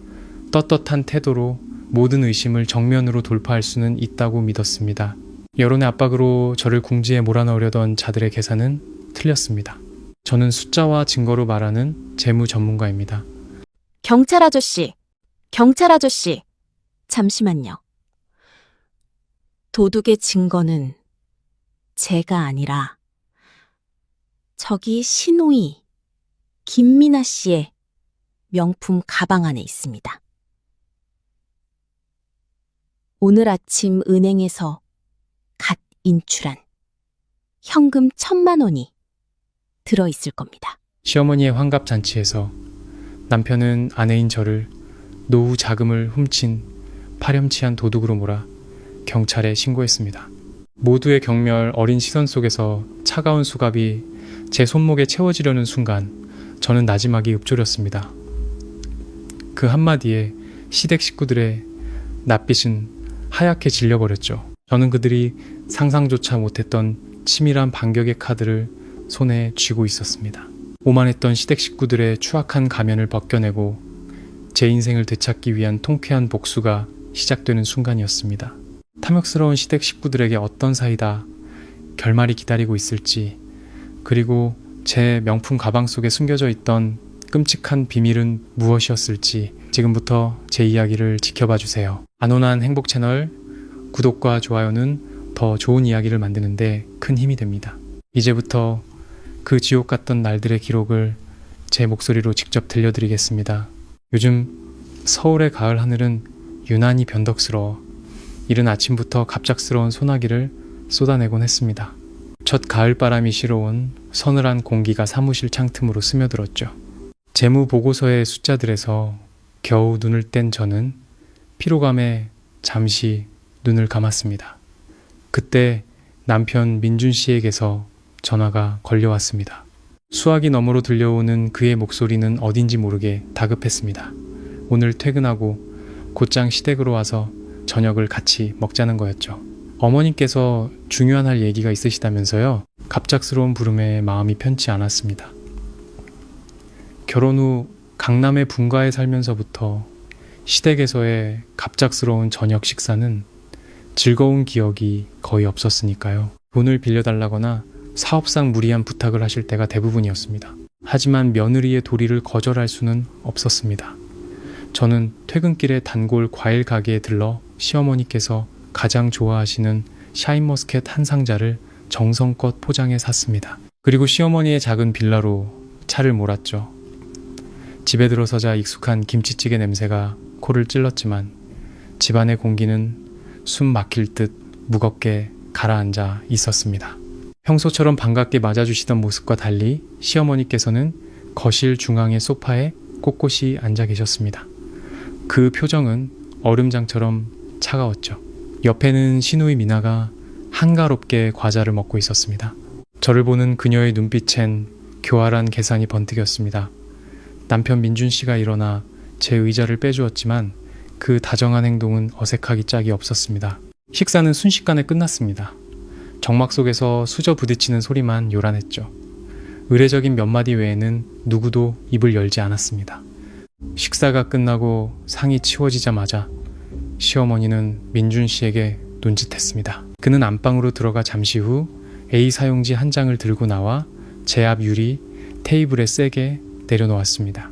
떳떳한 태도로 모든 의심을 정면으로 돌파할 수는 있다고 믿었습니다. 여론의 압박으로 저를 궁지에 몰아넣으려던 자들의 계산은 틀렸습니다. 저는 숫자와 증거로 말하는 재무 전문가입니다. 경찰 아저씨, 경찰 아저씨, 잠시만요. 도둑의 증거는 제가 아니라 저기 신호이, 김미나 씨의 명품 가방 안에 있습니다. 오늘 아침 은행에서 갓 인출한 현금 1,000만 원이 들어있을 겁니다. 시어머니의 환갑잔치에서 남편은 아내인 저를 노후 자금을 훔친 파렴치한 도둑으로 몰아 경찰에 신고했습니다. 모두의 경멸 어린 시선 속에서 차가운 수갑이 제 손목에 채워지려는 순간 저는 나지막이 읊조렸습니다. 그 한마디에 시댁 식구들의 낯빛은 하얗게 질려버렸죠. 저는 그들이 상상조차 못했던 치밀한 반격의 카드를 손에 쥐고 있었습니다. 오만했던 시댁 식구들의 추악한 가면을 벗겨내고 제 인생을 되찾기 위한 통쾌한 복수가 시작되는 순간이었습니다. 탐욕스러운 시댁 식구들에게 어떤 사이다 결말이 기다리고 있을지, 그리고 제 명품 가방 속에 숨겨져 있던 끔찍한 비밀은 무엇이었을지 지금부터 제 이야기를 지켜봐 주세요. 안온한 행복 채널 구독과 좋아요는 더 좋은 이야기를 만드는데 큰 힘이 됩니다. 이제부터 그 지옥 같던 날들의 기록을 제 목소리로 직접 들려드리겠습니다. 요즘 서울의 가을 하늘은 유난히 변덕스러워 이른 아침부터 갑작스러운 소나기를 쏟아내곤 했습니다. 첫 가을바람이 실어온 서늘한 공기가 사무실 창틈으로 스며들었죠. 재무 보고서의 숫자들에서 겨우 눈을 뗀 저는 피로감에 잠시 눈을 감았습니다. 그때 남편 민준 씨에게서 전화가 걸려왔습니다. 수화기 너머로 들려오는 그의 목소리는 어딘지 모르게 다급했습니다. 오늘 퇴근하고 곧장 시댁으로 와서 저녁을 같이 먹자는 거였죠. 어머님께서 중요한 할 얘기가 있으시다면서요. 갑작스러운 부름에 마음이 편치 않았습니다. 결혼 후 강남의 분가에 살면서부터 시댁에서의 갑작스러운 저녁 식사는 즐거운 기억이 거의 없었으니까요. 돈을 빌려달라거나 사업상 무리한 부탁을 하실 때가 대부분이었습니다. 하지만 며느리의 도리를 거절할 수는 없었습니다. 저는 퇴근길에 단골 과일 가게에 들러 시어머니께서 가장 좋아하시는 샤인머스켓 한 상자를 정성껏 포장해 샀습니다. 그리고 시어머니의 작은 빌라로 차를 몰았죠. 집에 들어서자 익숙한 김치찌개 냄새가 코를 찔렀지만 집안의 공기는 숨 막힐 듯 무겁게 가라앉아 있었습니다. 평소처럼 반갑게 맞아주시던 모습과 달리 시어머니께서는 거실 중앙의 소파에 꼿꼿이 앉아 계셨습니다. 그 표정은 얼음장처럼 차가웠죠. 옆에는 시누이 미나가 한가롭게 과자를 먹고 있었습니다. 저를 보는 그녀의 눈빛엔 교활한 계산이 번뜩였습니다. 남편 민준 씨가 일어나 제 의자를 빼주었지만 그 다정한 행동은 어색하기 짝이 없었습니다. 식사는 순식간에 끝났습니다. 정막 속에서 수저 부딪히는 소리만 요란했죠. 의례적인 몇 마디 외에는 누구도 입을 열지 않았습니다. 식사가 끝나고 상이 치워지자마자 시어머니는 민준 씨에게 눈짓했습니다. 그는 안방으로 들어가 잠시 후 A 사용지 한 장을 들고 나와 제 앞 유리 테이블에 세게 내려놓았습니다.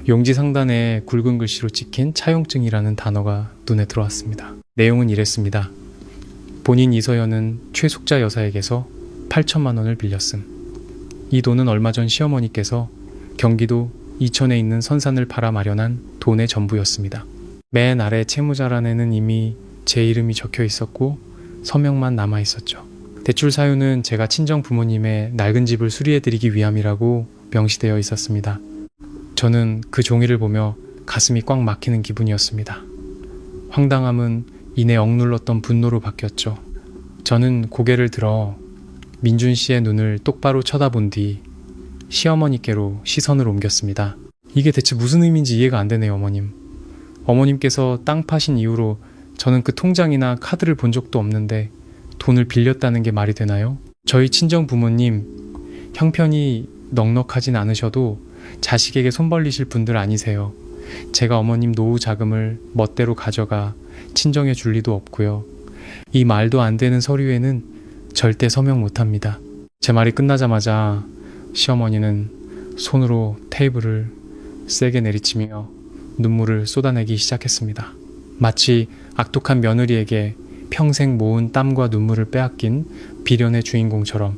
용지 상단에 굵은 글씨로 찍힌 차용증이라는 단어가 눈에 들어왔습니다. 내용은 이랬습니다. 본인 이서연은 최숙자 여사에게서 8천만 원을 빌렸음. 이 돈은 얼마 전 시어머니께서 경기도 이천에 있는 선산을 팔아 마련한 돈의 전부였습니다. 맨 아래 채무자란에는 이미 제 이름이 적혀 있었고 서명만 남아 있었죠. 대출 사유는 제가 친정 부모님의 낡은 집을 수리해드리기 위함이라고 명시되어 있었습니다. 저는 그 종이를 보며 가슴이 꽉 막히는 기분이었습니다. 황당함은 이내 억눌렀던 분노로 바뀌었죠. 저는 고개를 들어 민준 씨의 눈을 똑바로 쳐다본 뒤 시어머니께로 시선을 옮겼습니다. 이게 대체 무슨 의미인지 이해가 안 되네요, 어머님. 어머님께서 땅 파신 이후로 저는 그 통장이나 카드를 본 적도 없는데 돈을 빌렸다는 게 말이 되나요? 저희 친정 부모님, 형편이 넉넉하진 않으셔도 자식에게 손 벌리실 분들 아니세요. 제가 어머님 노후 자금을 멋대로 가져가 친정에 줄 리도 없고요. 이 말도 안 되는 서류에는 절대 서명 못합니다. 제 말이 끝나자마자 시어머니는 손으로 테이블을 세게 내리치며 눈물을 쏟아내기 시작했습니다. 마치 악독한 며느리에게 평생 모은 땀과 눈물을 빼앗긴 비련의 주인공처럼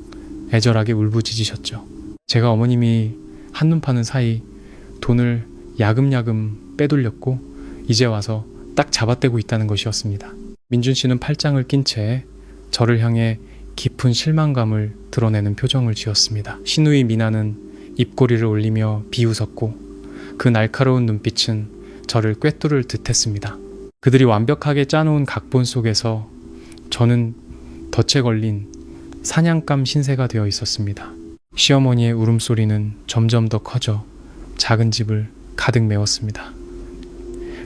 애절하게 울부짖으셨죠. 제가 어머님이 한눈 파는 사이 돈을 야금야금 빼돌렸고 이제 와서 딱 잡아떼고 있다는 것이었습니다. 민준 씨는 팔짱을 낀 채 저를 향해 깊은 실망감을 드러내는 표정을 지었습니다. 신우이 미나는 입꼬리를 올리며 비웃었고 그 날카로운 눈빛은 저를 꿰뚫을 듯 했습니다. 그들이 완벽하게 짜놓은 각본 속에서 저는 덫에 걸린 사냥감 신세가 되어 있었습니다. 시어머니의 울음소리는 점점 더 커져 작은 집을 가득 메웠습니다.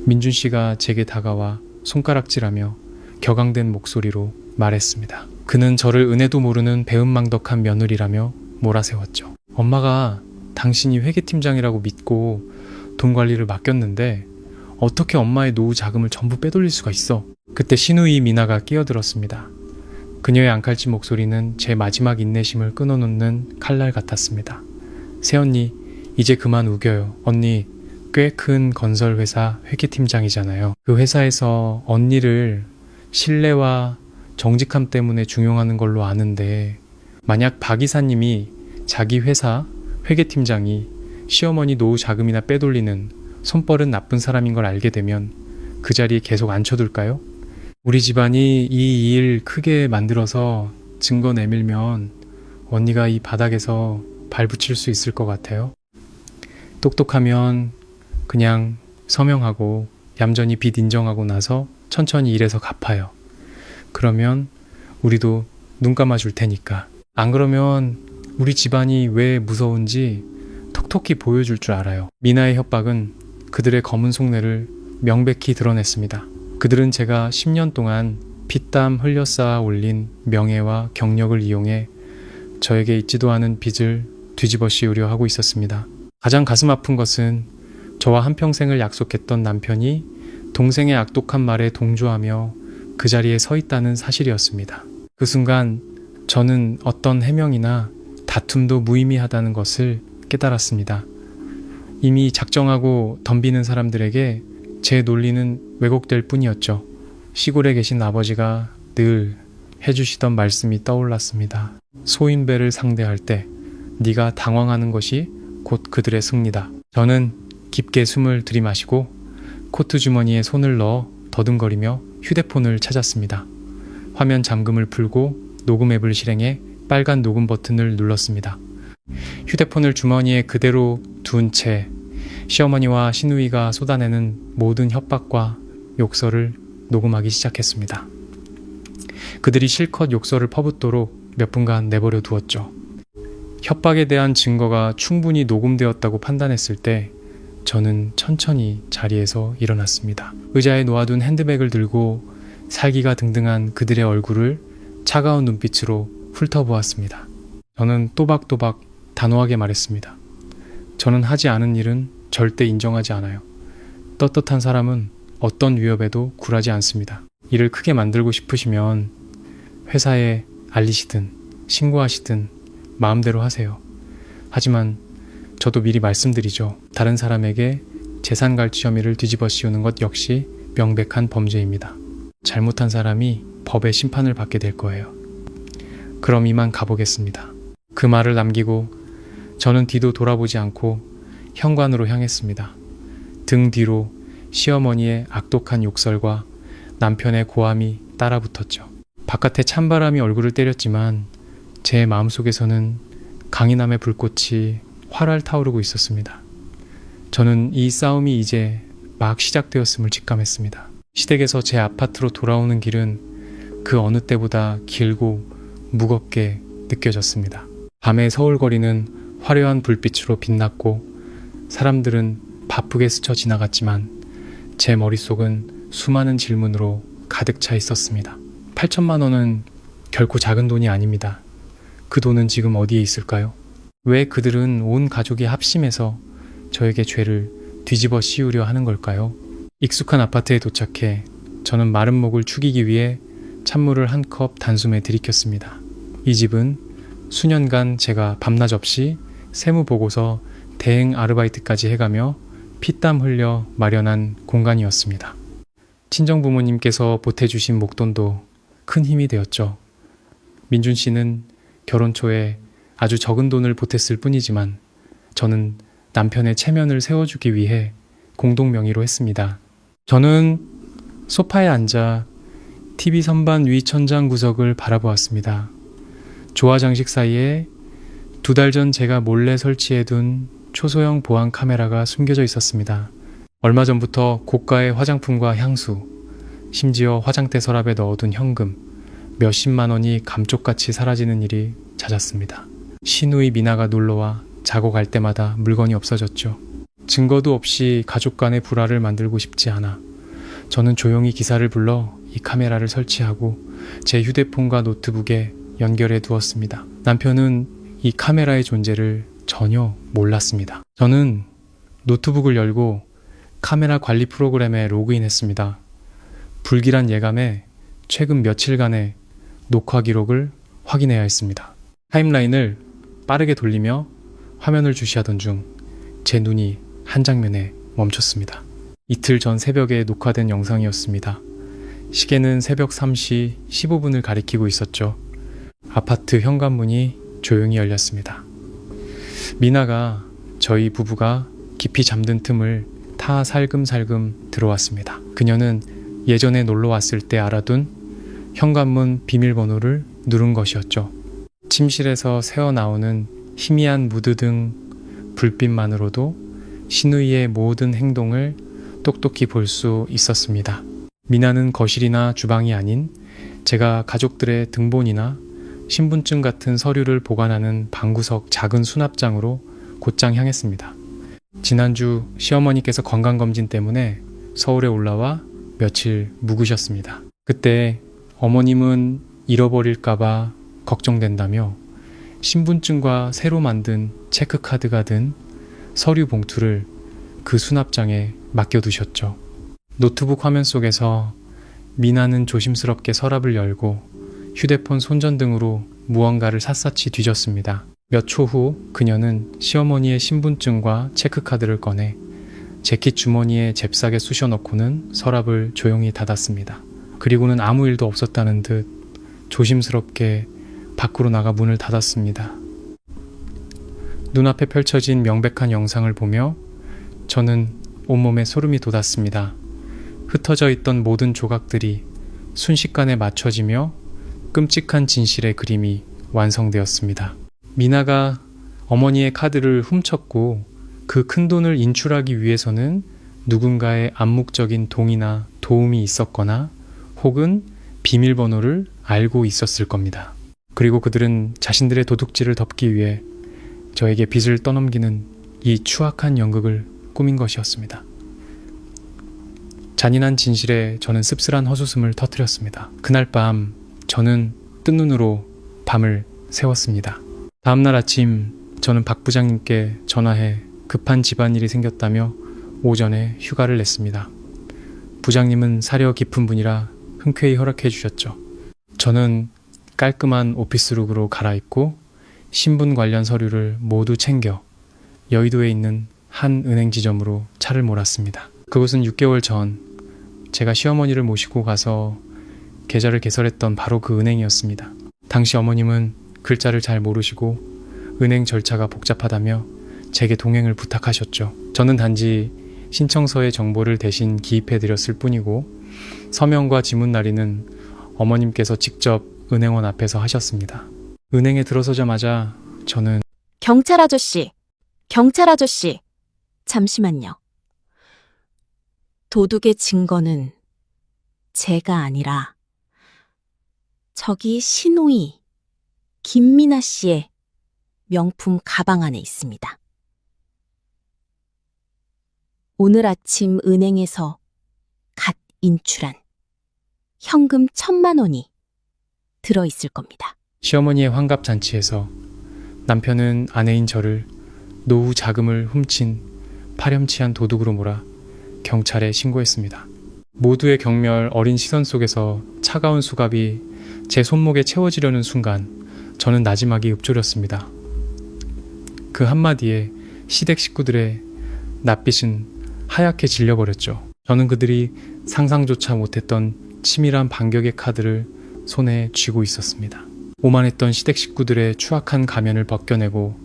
민준 씨가 제게 다가와 손가락질하며 격앙된 목소리로 말했습니다. 그는 저를 은혜도 모르는 배은망덕한 며느리라며 몰아세웠죠. 엄마가 당신이 회계팀장이라고 믿고 돈 관리를 맡겼는데 어떻게 엄마의 노후 자금을 전부 빼돌릴 수가 있어? 그때 신우이 미나가 끼어들었습니다. 그녀의 앙칼진 목소리는 제 마지막 인내심을 끊어놓는 칼날 같았습니다. 새언니, 이제 그만 우겨요. 언니, 꽤 큰 건설회사 회계팀장이잖아요. 그 회사에서 언니를 신뢰와 정직함 때문에 중용하는 걸로 아는데 만약 박 이사님이 자기 회사 회계팀장이 시어머니 노후 자금이나 빼돌리는 손버릇 나쁜 사람인 걸 알게 되면 그 자리에 계속 앉혀둘까요? 우리 집안이 이 일 크게 만들어서 증거 내밀면 언니가 이 바닥에서 발붙일 수 있을 것 같아요. 똑똑하면 그냥 서명하고 얌전히 빚 인정하고 나서 천천히 일해서 갚아요. 그러면 우리도 눈 감아줄 테니까. 안 그러면 우리 집안이 왜 무서운지 톡톡히 보여줄 줄 알아요. 미나의 협박은 그들의 검은 속내를 명백히 드러냈습니다. 그들은 제가 10년 동안 피땀 흘려 쌓아 올린 명예와 경력을 이용해 저에게 있지도 않은 빚을 뒤집어 씌우려 하고 있었습니다. 가장 가슴 아픈 것은 저와 한평생을 약속했던 남편이 동생의 악독한 말에 동조하며 그 자리에 서 있다는 사실이었습니다. 그 순간 저는 어떤 해명이나 다툼도 무의미하다는 것을 깨달았습니다. 이미 작정하고 덤비는 사람들에게 제 논리는 왜곡될 뿐이었죠. 시골에 계신 아버지가 늘 해주시던 말씀이 떠올랐습니다. 소인배를 상대할 때 네가 당황하는 것이 곧 그들의 승리다. 저는 깊게 숨을 들이마시고 코트 주머니에 손을 넣어 더듬거리며 휴대폰을 찾았습니다. 화면 잠금을 풀고 녹음 앱을 실행해 빨간 녹음 버튼을 눌렀습니다. 휴대폰을 주머니에 그대로 둔 채 시어머니와 시누이가 쏟아내는 모든 협박과 욕설을 녹음하기 시작했습니다. 그들이 실컷 욕설을 퍼붓도록 몇 분간 내버려 두었죠. 협박에 대한 증거가 충분히 녹음되었다고 판단했을 때 저는 천천히 자리에서 일어났습니다. 의자에 놓아둔 핸드백을 들고 살기가 등등한 그들의 얼굴을 차가운 눈빛으로 훑어보았습니다. 저는 또박또박 단호하게 말했습니다. 저는 하지 않은 일은 절대 인정하지 않아요. 떳떳한 사람은 어떤 위협에도 굴하지 않습니다. 일을 크게 만들고 싶으시면 회사에 알리시든 신고하시든 마음대로 하세요. 하지만 저도 미리 말씀드리죠. 다른 사람에게 재산 갈취 혐의를 뒤집어 씌우는 것 역시 명백한 범죄입니다. 잘못한 사람이 법의 심판을 받게 될 거예요. 그럼 이만 가보겠습니다. 그 말을 남기고 저는 뒤도 돌아보지 않고 현관으로 향했습니다. 등 뒤로 시어머니의 악독한 욕설과 남편의 고함이 따라붙었죠. 바깥에 찬바람이 얼굴을 때렸지만 제 마음속에서는 강인함의 불꽃이 활활 타오르고 있었습니다. 저는 이 싸움이 이제 막 시작되었음을 직감했습니다. 시댁에서 제 아파트로 돌아오는 길은 그 어느 때보다 길고 무겁게 느껴졌습니다. 밤의 서울거리는 화려한 불빛으로 빛났고 사람들은 바쁘게 스쳐 지나갔지만 제 머릿속은 수많은 질문으로 가득 차 있었습니다. 8천만 원은 결코 작은 돈이 아닙니다. 그 돈은 지금 어디에 있을까요? 왜 그들은 온 가족이 합심해서 저에게 죄를 뒤집어 씌우려 하는 걸까요? 익숙한 아파트에 도착해 저는 마른 목을 축이기 위해 찬물을 한 컵 단숨에 들이켰습니다. 이 집은 수년간 제가 밤낮 없이 세무보고서 대행 아르바이트까지 해가며 피땀 흘려 마련한 공간이었습니다. 친정부모님께서 보태주신 목돈도 큰 힘이 되었죠. 민준 씨는 결혼 초에 아주 적은 돈을 보탰을 뿐이지만 저는 남편의 체면을 세워주기 위해 공동 명의로 했습니다. 저는 소파에 앉아 TV 선반 위 천장 구석을 바라보았습니다. 조화 장식 사이에 2달 전 제가 몰래 설치해둔 초소형 보안 카메라가 숨겨져 있었습니다. 얼마 전부터 고가의 화장품과 향수, 심지어 화장대 서랍에 넣어둔 현금 몇십만 원이 감쪽같이 사라지는 일이 잦았습니다. 시누이 미나가 놀러와 자고 갈 때마다 물건이 없어졌죠. 증거도 없이 가족 간의 불화를 만들고 싶지 않아 저는 조용히 기사를 불러 이 카메라를 설치하고 제 휴대폰과 노트북에 연결해 두었습니다. 남편은 이 카메라의 존재를 전혀 몰랐습니다. 저는 노트북을 열고 카메라 관리 프로그램에 로그인했습니다. 불길한 예감에 최근 며칠간의 녹화 기록을 확인해야 했습니다. 타임라인을 빠르게 돌리며 화면을 주시하던 중 제 눈이 한 장면에 멈췄습니다. 이틀 전 새벽에 녹화된 영상이었습니다. 시계는 새벽 3시 15분을 가리키고 있었죠. 아파트 현관문이 조용히 열렸습니다. 미나가 저희 부부가 깊이 잠든 틈을 타 살금살금 들어왔습니다. 그녀는 예전에 놀러 왔을 때 알아둔 현관문 비밀번호를 누른 것이었죠. 침실에서 새어나오는 희미한 무드 등 불빛만으로도 시누이의 모든 행동을 똑똑히 볼 수 있었습니다. 미나는 거실이나 주방이 아닌 제가 가족들의 등본이나 신분증 같은 서류를 보관하는 방구석 작은 수납장으로 곧장 향했습니다. 지난주 시어머니께서 건강검진 때문에 서울에 올라와 며칠 묵으셨습니다. 그때 어머님은 잃어버릴까봐 걱정된다며 신분증과 새로 만든 체크카드가 든 서류 봉투를 그 수납장에 맡겨두셨죠. 노트북 화면 속에서 미나는 조심스럽게 서랍을 열고 휴대폰 손전등으로 무언가를 샅샅이 뒤졌습니다. 몇 초 후 그녀는 시어머니의 신분증과 체크카드를 꺼내 재킷 주머니에 잽싸게 쑤셔 넣고는 서랍을 조용히 닫았습니다. 그리고는 아무 일도 없었다는 듯 조심스럽게 밖으로 나가 문을 닫았습니다. 눈앞에 펼쳐진 명백한 영상을 보며 저는 온몸에 소름이 돋았습니다. 흩어져 있던 모든 조각들이 순식간에 맞춰지며 끔찍한 진실의 그림이 완성되었습니다. 미나가 어머니의 카드를 훔쳤고 그 큰돈을 인출하기 위해서는 누군가의 암묵적인 동의나 도움이 있었거나 혹은 비밀번호를 알고 있었을 겁니다. 그리고 그들은 자신들의 도둑질을 덮기 위해 저에게 빚을 떠넘기는 이 추악한 연극을 꾸민 것이었습니다. 잔인한 진실에 저는 씁쓸한 헛웃음을 터뜨렸습니다. 그날 밤 저는 뜬 눈으로 밤을 새웠습니다. 다음날 아침 저는 박 부장님께 전화해 급한 집안일이 생겼다며 오전에 휴가를 냈습니다. 부장님은 사려 깊은 분이라 흔쾌히 허락해 주셨죠. 저는 깔끔한 오피스룩으로 갈아입고 신분 관련 서류를 모두 챙겨 여의도에 있는 한 은행 지점으로 차를 몰았습니다. 그곳은 6개월 전 제가 시어머니를 모시고 가서 계좌를 개설했던 바로 그 은행이었습니다. 당시 어머님은 글자를 잘 모르시고 은행 절차가 복잡하다며 제게 동행을 부탁하셨죠. 저는 단지 신청서의 정보를 대신 기입해드렸을 뿐이고 서명과 지문 날이는 어머님께서 직접 은행원 앞에서 하셨습니다. 은행에 들어서자마자 저는 경찰 아저씨, 잠시만요. 도둑의 증거는 제가 아니라 저기 시누이 김미나 씨의 명품 가방 안에 있습니다. 오늘 아침 은행에서 갓 인출한 현금 1,000만 원이 들어있을 겁니다. 시어머니의 환갑잔치에서 남편은 아내인 저를 노후 자금을 훔친 파렴치한 도둑으로 몰아 경찰에 신고했습니다. 모두의 경멸 어린 시선 속에서 차가운 수갑이 제 손목에 채워지려는 순간 저는 나지막이 읊조렸습니다. 그 한마디에 시댁 식구들의 낯빛은 하얗게 질려버렸죠. 저는 그들이 상상조차 못했던 치밀한 반격의 카드를 손에 쥐고 있었습니다. 오만했던 시댁 식구들의 추악한 가면을 벗겨내고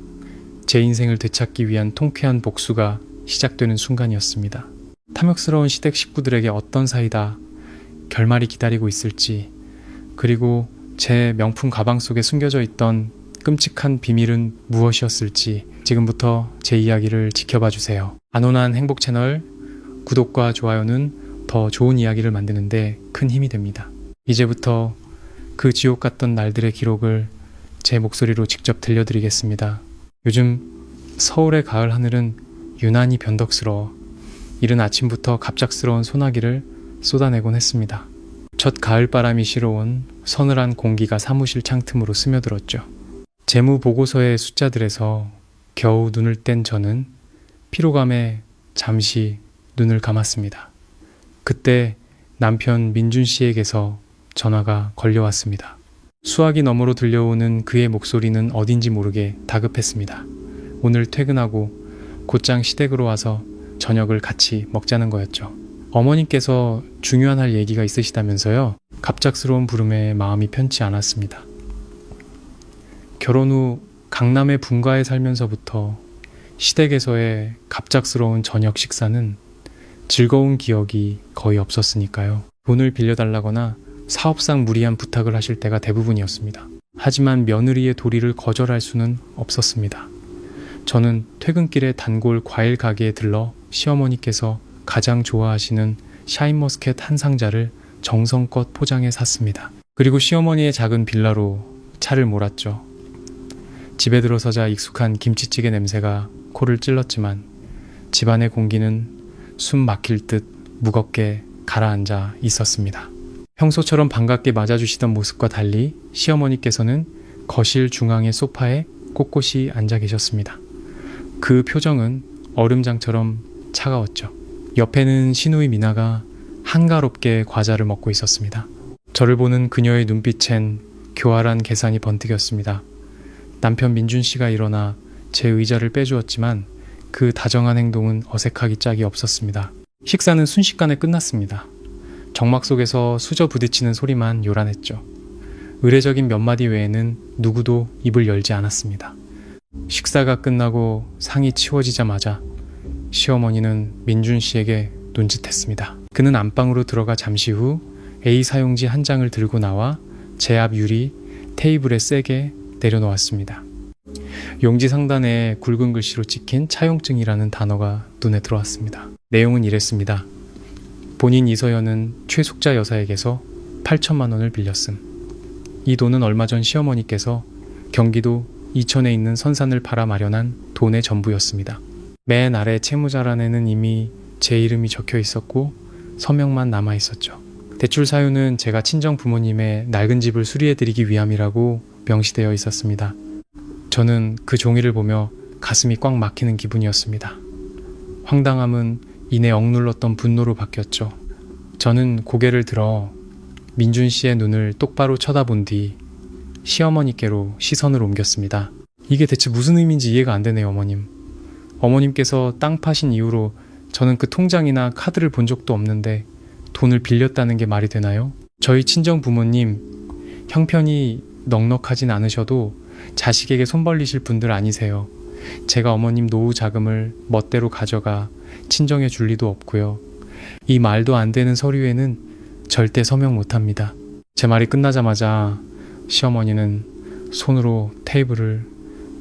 제 인생을 되찾기 위한 통쾌한 복수가 시작되는 순간이었습니다. 탐욕스러운 시댁 식구들에게 어떤 사이다 결말이 기다리고 있을지, 그리고 제 명품 가방 속에 숨겨져 있던 끔찍한 비밀은 무엇이었을지 지금부터 제 이야기를 지켜봐 주세요. 안온한 행복 채널 구독과 좋아요는 더 좋은 이야기를 만드는데 큰 힘이 됩니다. 이제부터 그 지옥 같던 날들의 기록을 제 목소리로 직접 들려드리겠습니다. 요즘 서울의 가을 하늘은 유난히 변덕스러워 이른 아침부터 갑작스러운 소나기를 쏟아내곤 했습니다. 첫 가을바람이 실어온 서늘한 공기가 사무실 창틈으로 스며들었죠. 재무 보고서의 숫자들에서 겨우 눈을 뗀 저는 피로감에 잠시 눈을 감았습니다. 그때 남편 민준 씨에게서 전화가 걸려왔습니다. 수화기 너머로 들려오는 그의 목소리는 어딘지 모르게 다급했습니다. 오늘 퇴근하고 곧장 시댁으로 와서 저녁을 같이 먹자는 거였죠. 어머님께서 중요한 할 얘기가 있으시다면서요. 갑작스러운 부름에 마음이 편치 않았습니다. 결혼 후 강남의 분가에 살면서부터 시댁에서의 갑작스러운 저녁 식사는 즐거운 기억이 거의 없었으니까요. 돈을 빌려달라거나 사업상 무리한 부탁을 하실 때가 대부분이었습니다. 하지만 며느리의 도리를 거절할 수는 없었습니다. 저는 퇴근길에 단골 과일 가게에 들러 시어머니께서 가장 좋아하시는 샤인머스켓 한 상자를 정성껏 포장해 샀습니다. 그리고 시어머니의 작은 빌라로 차를 몰았죠. 집에 들어서자 익숙한 김치찌개 냄새가 코를 찔렀지만 집안의 공기는 숨 막힐 듯 무겁게 가라앉아 있었습니다. 평소처럼 반갑게 맞아주시던 모습과 달리 시어머니께서는 거실 중앙의 소파에 꼿꼿이 앉아 계셨습니다. 그 표정은 얼음장처럼 차가웠죠. 옆에는 시누이 미나가 한가롭게 과자를 먹고 있었습니다. 저를 보는 그녀의 눈빛엔 교활한 계산이 번뜩였습니다. 남편 민준 씨가 일어나 제 의자를 빼주었지만 그 다정한 행동은 어색하기 짝이 없었습니다. 식사는 순식간에 끝났습니다. 정막 속에서 수저 부딪히는 소리만 요란했죠. 의례적인 몇 마디 외에는 누구도 입을 열지 않았습니다. 식사가 끝나고 상이 치워지자마자 시어머니는 민준 씨에게 눈짓했습니다. 그는 안방으로 들어가 잠시 후 A 사용지 한 장을 들고 나와 제 앞 유리 테이블에 세게 내려놓았습니다. 용지 상단에 굵은 글씨로 찍힌 차용증이라는 단어가 눈에 들어왔습니다. 내용은 이랬습니다. 본인 이서연은 최숙자 여사에게서 8천만 원을 빌렸음. 이 돈은 얼마 전 시어머니께서 경기도 이천에 있는 선산을 팔아 마련한 돈의 전부였습니다. 맨 아래 채무자란에는 이미 제 이름이 적혀 있었고 서명만 남아 있었죠. 대출 사유는 제가 친정 부모님의 낡은 집을 수리해드리기 위함이라고 명시되어 있었습니다. 저는 그 종이를 보며 가슴이 꽉 막히는 기분이었습니다. 황당함은 이내 억눌렀던 분노로 바뀌었죠. 저는 고개를 들어 민준 씨의 눈을 똑바로 쳐다본 뒤 시어머니께로 시선을 옮겼습니다. 이게 대체 무슨 의미인지 이해가 안 되네요, 어머님. 어머님께서 땅 파신 이후로 저는 그 통장이나 카드를 본 적도 없는데 돈을 빌렸다는 게 말이 되나요? 저희 친정 부모님 형편이 넉넉하진 않으셔도 자식에게 손 벌리실 분들 아니세요. 제가 어머님 노후 자금을 멋대로 가져가 친정에 줄 리도 없고요. 이 말도 안 되는 서류에는 절대 서명 못합니다. 제 말이 끝나자마자 시어머니는 손으로 테이블을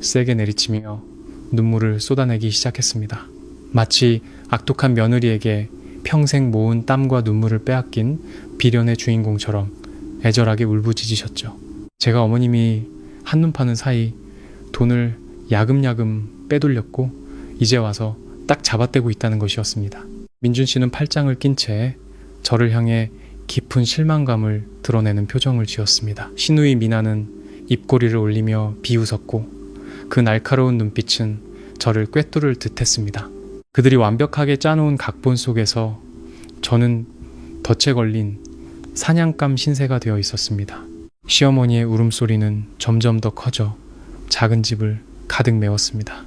세게 내리치며 눈물을 쏟아내기 시작했습니다. 마치 악독한 며느리에게 평생 모은 땀과 눈물을 빼앗긴 비련의 주인공처럼 애절하게 울부짖으셨죠. 제가 어머님이 한눈 파는 사이 돈을 야금야금 빼돌렸고 이제 와서 딱 잡아떼고 있다는 것이었습니다. 민준 씨는 팔짱을 낀 채 저를 향해 깊은 실망감을 드러내는 표정을 지었습니다. 시누이 미나는 입꼬리를 올리며 비웃었고 그 날카로운 눈빛은 저를 꿰뚫을 듯 했습니다. 그들이 완벽하게 짜놓은 각본 속에서 저는 덫에 걸린 사냥감 신세가 되어 있었습니다. 시어머니의 울음소리는 점점 더 커져 작은 집을 가득 메웠습니다.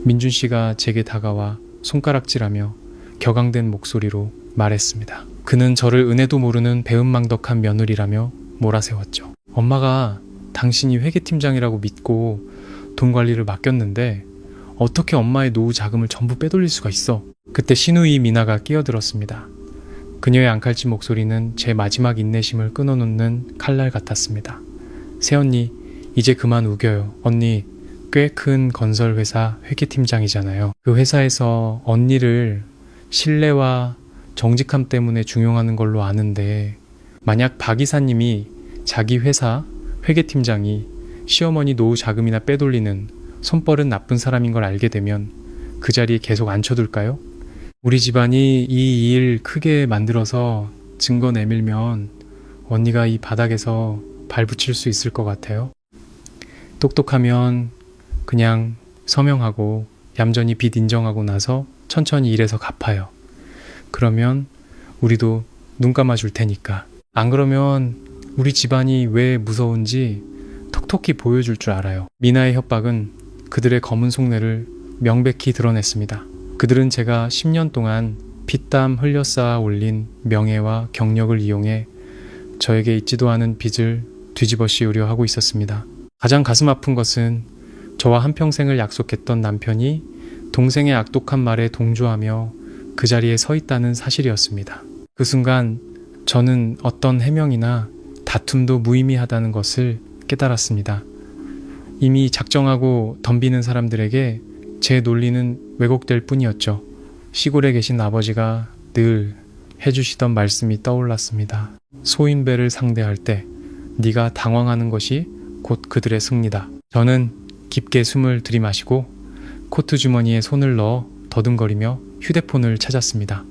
민준 씨가 제게 다가와 손가락질하며 격앙된 목소리로 말했습니다. 그는 저를 은혜도 모르는 배은망덕한 며느리라며 몰아세웠죠. 엄마가 당신이 회계팀장이라고 믿고 돈 관리를 맡겼는데 어떻게 엄마의 노후 자금을 전부 빼돌릴 수가 있어? 그때 신우이 미나가 끼어들었습니다. 그녀의 앙칼진 목소리는 제 마지막 인내심을 끊어놓는 칼날 같았습니다. 새언니, 이제 그만 우겨요. 언니, 꽤 큰 건설회사 회계팀장이잖아요. 그 회사에서 언니를 신뢰와 정직함 때문에 중용하는 걸로 아는데 만약 박 이사님이 자기 회사 회계팀장이 시어머니 노후 자금이나 빼돌리는 손버릇 나쁜 사람인 걸 알게 되면 그 자리에 계속 앉혀둘까요? 우리 집안이 이 일 크게 만들어서 증거 내밀면 언니가 이 바닥에서 발붙일 수 있을 것 같아요. 똑똑하면 그냥 서명하고 얌전히 빚 인정하고 나서 천천히 일해서 갚아요. 그러면 우리도 눈 감아줄 테니까. 안 그러면 우리 집안이 왜 무서운지 톡톡히 보여줄 줄 알아요. 미나의 협박은 그들의 검은 속내를 명백히 드러냈습니다. 그들은 제가 10년 동안 피땀 흘려 쌓아 올린 명예와 경력을 이용해 저에게 있지도 않은 빚을 뒤집어 씌우려 하고 있었습니다. 가장 가슴 아픈 것은 저와 한평생을 약속했던 남편이 동생의 악독한 말에 동조하며 그 자리에 서 있다는 사실이었습니다. 그 순간 저는 어떤 해명이나 다툼도 무의미하다는 것을 깨달았습니다. 이미 작정하고 덤비는 사람들에게 제 논리는 왜곡될 뿐이었죠. 시골에 계신 아버지가 늘 해주시던 말씀이 떠올랐습니다. 소인배를 상대할 때 네가 당황하는 것이 곧 그들의 승리다. 저는 깊게 숨을 들이마시고 코트 주머니에 손을 넣어 더듬거리며 휴대폰을 찾았습니다.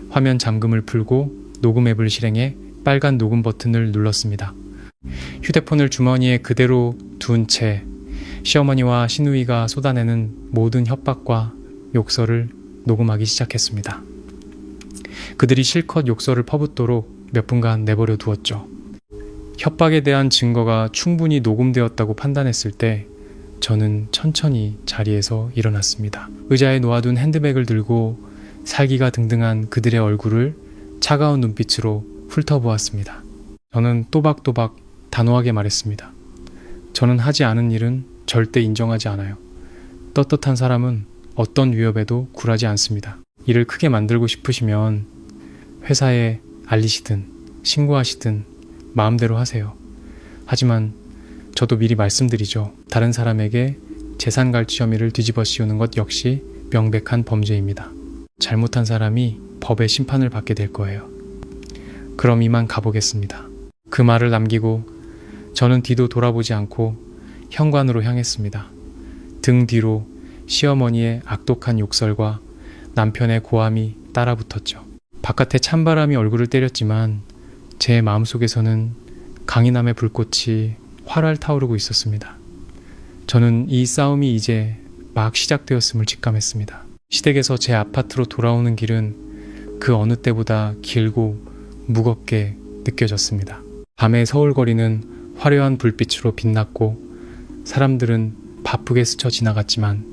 화면 잠금을 풀고 녹음 앱을 실행해 빨간 녹음 버튼을 눌렀습니다. 휴대폰을 주머니에 그대로 둔 채 시어머니와 시누이가 쏟아내는 모든 협박과 욕설을 녹음하기 시작했습니다. 그들이 실컷 욕설을 퍼붓도록 몇 분간 내버려 두었죠. 협박에 대한 증거가 충분히 녹음되었다고 판단했을 때 저는 천천히 자리에서 일어났습니다. 의자에 놓아둔 핸드백을 들고 살기가 등등한 그들의 얼굴을 차가운 눈빛으로 훑어보았습니다. 저는 또박또박 단호하게 말했습니다. 저는 하지 않은 일은 절대 인정하지 않아요. 떳떳한 사람은 어떤 위협에도 굴하지 않습니다. 일을 크게 만들고 싶으시면 회사에 알리시든 신고하시든 마음대로 하세요. 하지만 저도 미리 말씀드리죠. 다른 사람에게 재산 갈취 혐의를 뒤집어 씌우는 것 역시 명백한 범죄입니다. 잘못한 사람이 법의 심판을 받게 될 거예요. 그럼 이만 가보겠습니다. 그 말을 남기고 저는 뒤도 돌아보지 않고 현관으로 향했습니다. 등 뒤로 시어머니의 악독한 욕설과 남편의 고함이 따라붙었죠. 바깥에 찬바람이 얼굴을 때렸지만 제 마음속에서는 강인함의 불꽃이 활활 타오르고 있었습니다. 저는 이 싸움이 이제 막 시작되었음을 직감했습니다. 시댁에서 제 아파트로 돌아오는 길은 그 어느 때보다 길고 무겁게 느껴졌습니다. 밤의 서울 거리는 화려한 불빛으로 빛났고 사람들은 바쁘게 스쳐 지나갔지만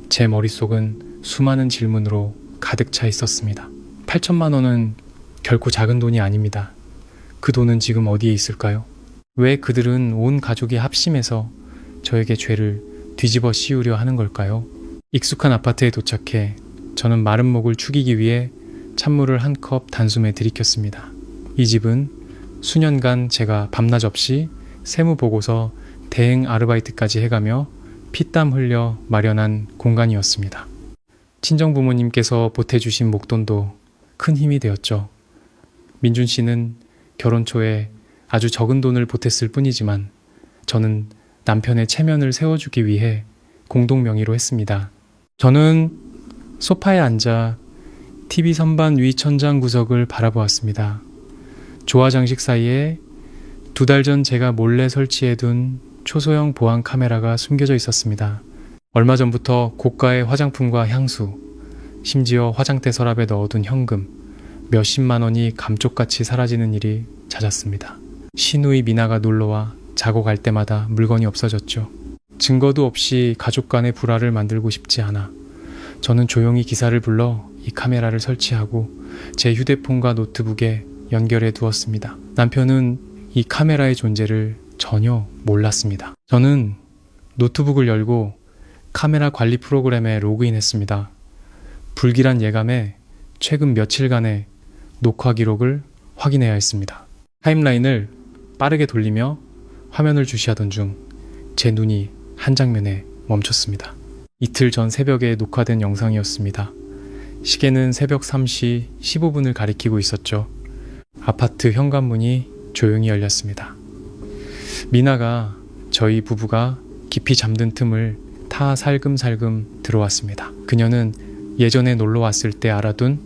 제 머릿속은 수많은 질문으로 가득 차 있었습니다. 8천만 원은 결코 작은 돈이 아닙니다. 그 돈은 지금 어디에 있을까요? 왜 그들은 온 가족이 합심해서 저에게 죄를 뒤집어 씌우려 하는 걸까요? 익숙한 아파트에 도착해 저는 마른 목을 축이기 위해 찬물을 한 컵 단숨에 들이켰습니다. 이 집은 수년간 제가 밤낮 없이 세무보고서 대행 아르바이트까지 해가며 피땀 흘려 마련한 공간이었습니다. 친정 부모님께서 보태주신 목돈도 큰 힘이 되었죠. 민준 씨는 결혼 초에 아주 적은 돈을 보탰을 뿐이지만 저는 남편의 체면을 세워주기 위해 공동 명의로 했습니다. 저는 소파에 앉아 TV 선반 위 천장 구석을 바라보았습니다. 조화 장식 사이에 2달 전 제가 몰래 설치해둔 초소형 보안 카메라가 숨겨져 있었습니다. 얼마 전부터 고가의 화장품과 향수, 심지어 화장대 서랍에 넣어둔 현금 몇십만 원이 감쪽같이 사라지는 일이 잦았습니다. 시누이 미나가 놀러와 자고 갈 때마다 물건이 없어졌죠. 증거도 없이 가족 간의 불화를 만들고 싶지 않아 저는 조용히 기사를 불러 이 카메라를 설치하고 제 휴대폰과 노트북에 연결해 두었습니다. 남편은 이 카메라의 존재를 전혀 몰랐습니다. 저는 노트북을 열고 카메라 관리 프로그램에 로그인했습니다. 불길한 예감에 최근 며칠간의 녹화 기록을 확인해야 했습니다. 타임라인을 빠르게 돌리며 화면을 주시하던 중 제 눈이 한 장면에 멈췄습니다. 이틀 전 새벽에 녹화된 영상이었습니다. 시계는 새벽 3시 15분을 가리키고 있었죠. 아파트 현관문이 조용히 열렸습니다. 미나가 저희 부부가 깊이 잠든 틈을 타 살금살금 들어왔습니다. 그녀는 예전에 놀러 왔을 때 알아둔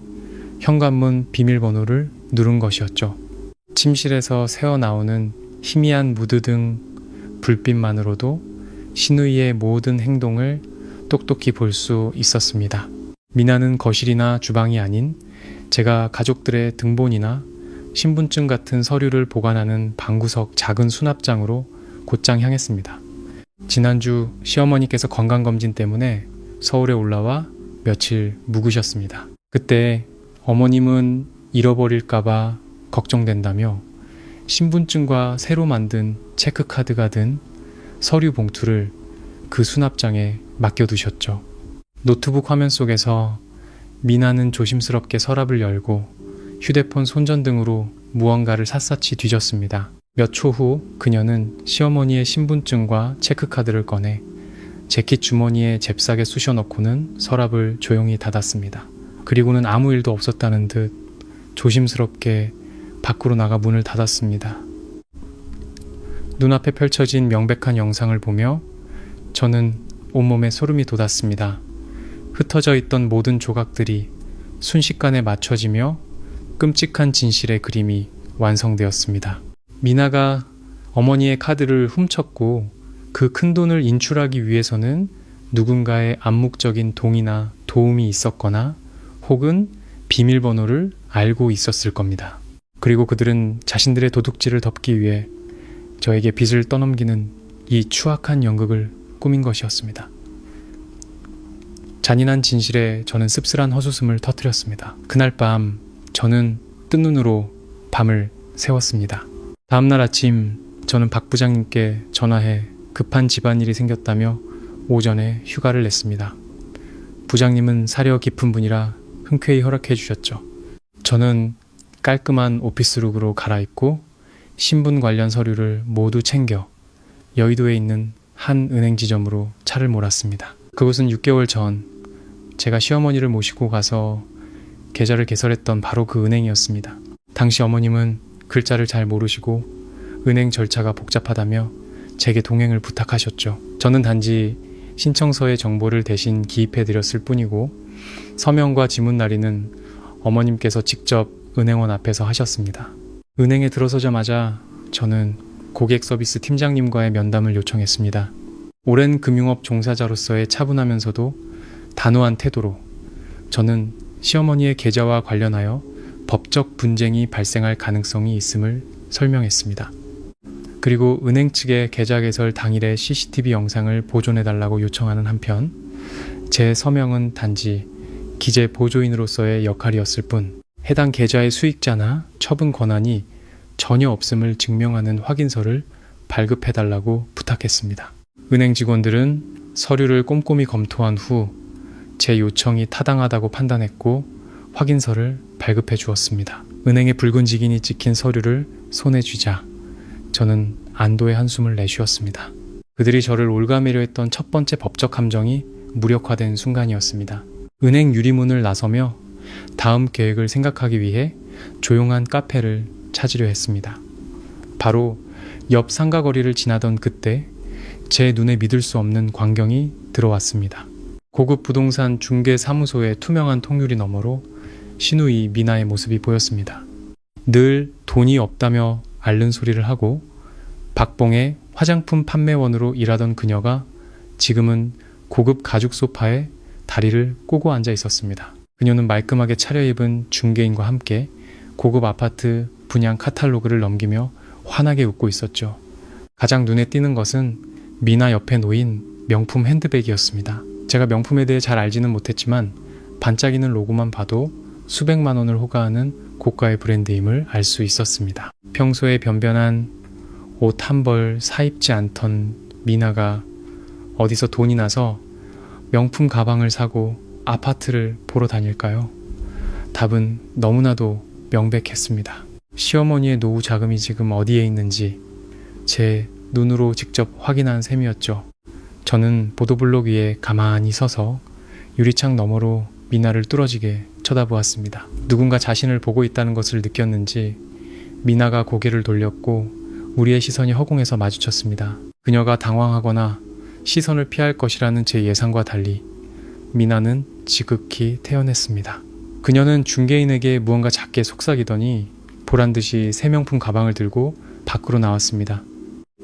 현관문 비밀번호를 누른 것이었죠. 침실에서 새어나오는 희미한 무드등 불빛만으로도 신우이의 모든 행동을 똑똑히 볼 수 있었습니다. 미나는 거실이나 주방이 아닌 제가 가족들의 등본이나 신분증 같은 서류를 보관하는 방구석 작은 수납장으로 곧장 향했습니다. 지난주 시어머니께서 건강검진 때문에 서울에 올라와 며칠 묵으셨습니다. 그때 어머님은 잃어버릴까봐 걱정된다며 신분증과 새로 만든 체크카드가 든 서류 봉투를 그 수납장에 맡겨두셨죠. 노트북 화면 속에서 미나는 조심스럽게 서랍을 열고 휴대폰 손전등으로 무언가를 샅샅이 뒤졌습니다. 몇 초 후 그녀는 시어머니의 신분증과 체크카드를 꺼내 재킷 주머니에 잽싸게 쑤셔넣고는 서랍을 조용히 닫았습니다. 그리고는 아무 일도 없었다는 듯 조심스럽게 밖으로 나가 문을 닫았습니다. 눈앞에 펼쳐진 명백한 영상을 보며 저는 온몸에 소름이 돋았습니다. 흩어져 있던 모든 조각들이 순식간에 맞춰지며 끔찍한 진실의 그림이 완성되었습니다. 미나가 어머니의 카드를 훔쳤고 그 큰돈을 인출하기 위해서는 누군가의 암묵적인 동의나 도움이 있었거나 혹은 비밀번호를 알고 있었을 겁니다. 그리고 그들은 자신들의 도둑질을 덮기 위해 저에게 빚을 떠넘기는 이 추악한 연극을 꾸민 것이었습니다. 잔인한 진실에 저는 씁쓸한 헛웃음을 터뜨렸습니다. 그날 밤 저는 뜬 눈으로 밤을 새웠습니다. 다음날 아침 저는 박 부장님께 전화해 급한 집안일이 생겼다며 오전에 휴가를 냈습니다. 부장님은 사려 깊은 분이라 흔쾌히 허락해 주셨죠. 저는 깔끔한 오피스룩으로 갈아입고 신분 관련 서류를 모두 챙겨 여의도에 있는 한 은행 지점으로 차를 몰았습니다. 그곳은 6개월 전 제가 시어머니를 모시고 가서 계좌를 개설했던 바로 그 은행이었습니다. 당시 어머님은 글자를 잘 모르시고 은행 절차가 복잡하다며 제게 동행을 부탁하셨죠. 저는 단지 신청서의 정보를 대신 기입해드렸을 뿐이고 서명과 지문 날인은 어머님께서 직접 은행원 앞에서 하셨습니다. 은행에 들어서자마자 저는 고객 서비스 팀장님과의 면담을 요청했습니다. 오랜 금융업 종사자로서의 차분하면서도 단호한 태도로 저는 시어머니의 계좌와 관련하여 법적 분쟁이 발생할 가능성이 있음을 설명했습니다. 그리고 은행 측에 계좌 개설 당일의 CCTV 영상을 보존해달라고 요청하는 한편 제 서명은 단지 기재 보조인으로서의 역할이었을 뿐 해당 계좌의 수익자나 처분 권한이 전혀 없음을 증명하는 확인서를 발급해달라고 부탁했습니다. 은행 직원들은 서류를 꼼꼼히 검토한 후 제 요청이 타당하다고 판단했고 확인서를 발급해 주었습니다. 은행의 붉은 직인이 찍힌 서류를 손에 쥐자 저는 안도의 한숨을 내쉬었습니다. 그들이 저를 올가매려 했던 첫 번째 법적 함정이 무력화된 순간이었습니다. 은행 유리문을 나서며 다음 계획을 생각하기 위해 조용한 카페를 찾으려 했습니다. 바로 옆 상가거리를 지나던 그때 제 눈에 믿을 수 없는 광경이 들어왔습니다. 고급 부동산 중개 사무소의 투명한 통유리 너머로 신우이 미나의 모습이 보였습니다. 늘 돈이 없다며 앓는 소리를 하고 박봉의 화장품 판매원으로 일하던 그녀가 지금은 고급 가죽 소파에 다리를 꼬고 앉아 있었습니다. 그녀는 말끔하게 차려입은 중개인과 함께 고급 아파트 분양 카탈로그를 넘기며 환하게 웃고 있었죠. 가장 눈에 띄는 것은 미나 옆에 놓인 명품 핸드백이었습니다. 제가 명품에 대해 잘 알지는 못했지만 반짝이는 로고만 봐도 수백만 원을 호가하는 고가의 브랜드임을 알 수 있었습니다. 평소에 변변한 옷 한 벌 사입지 않던 미나가 어디서 돈이 나서 명품 가방을 사고 아파트를 보러 다닐까요? 답은 너무나도 명백했습니다. 시어머니의 노후 자금이 지금 어디에 있는지 제 눈으로 직접 확인한 셈이었죠. 저는 보도블록 위에 가만히 서서 유리창 너머로 미나를 뚫어지게 쳐다보았습니다. 누군가 자신을 보고 있다는 것을 느꼈는지 미나가 고개를 돌렸고 우리의 시선이 허공에서 마주쳤습니다. 그녀가 당황하거나 시선을 피할 것이라는 제 예상과 달리 미나는 지극히 태연했습니다. 그녀는 중개인에게 무언가 작게 속삭이더니 보란듯이 새 명품 가방을 들고 밖으로 나왔습니다.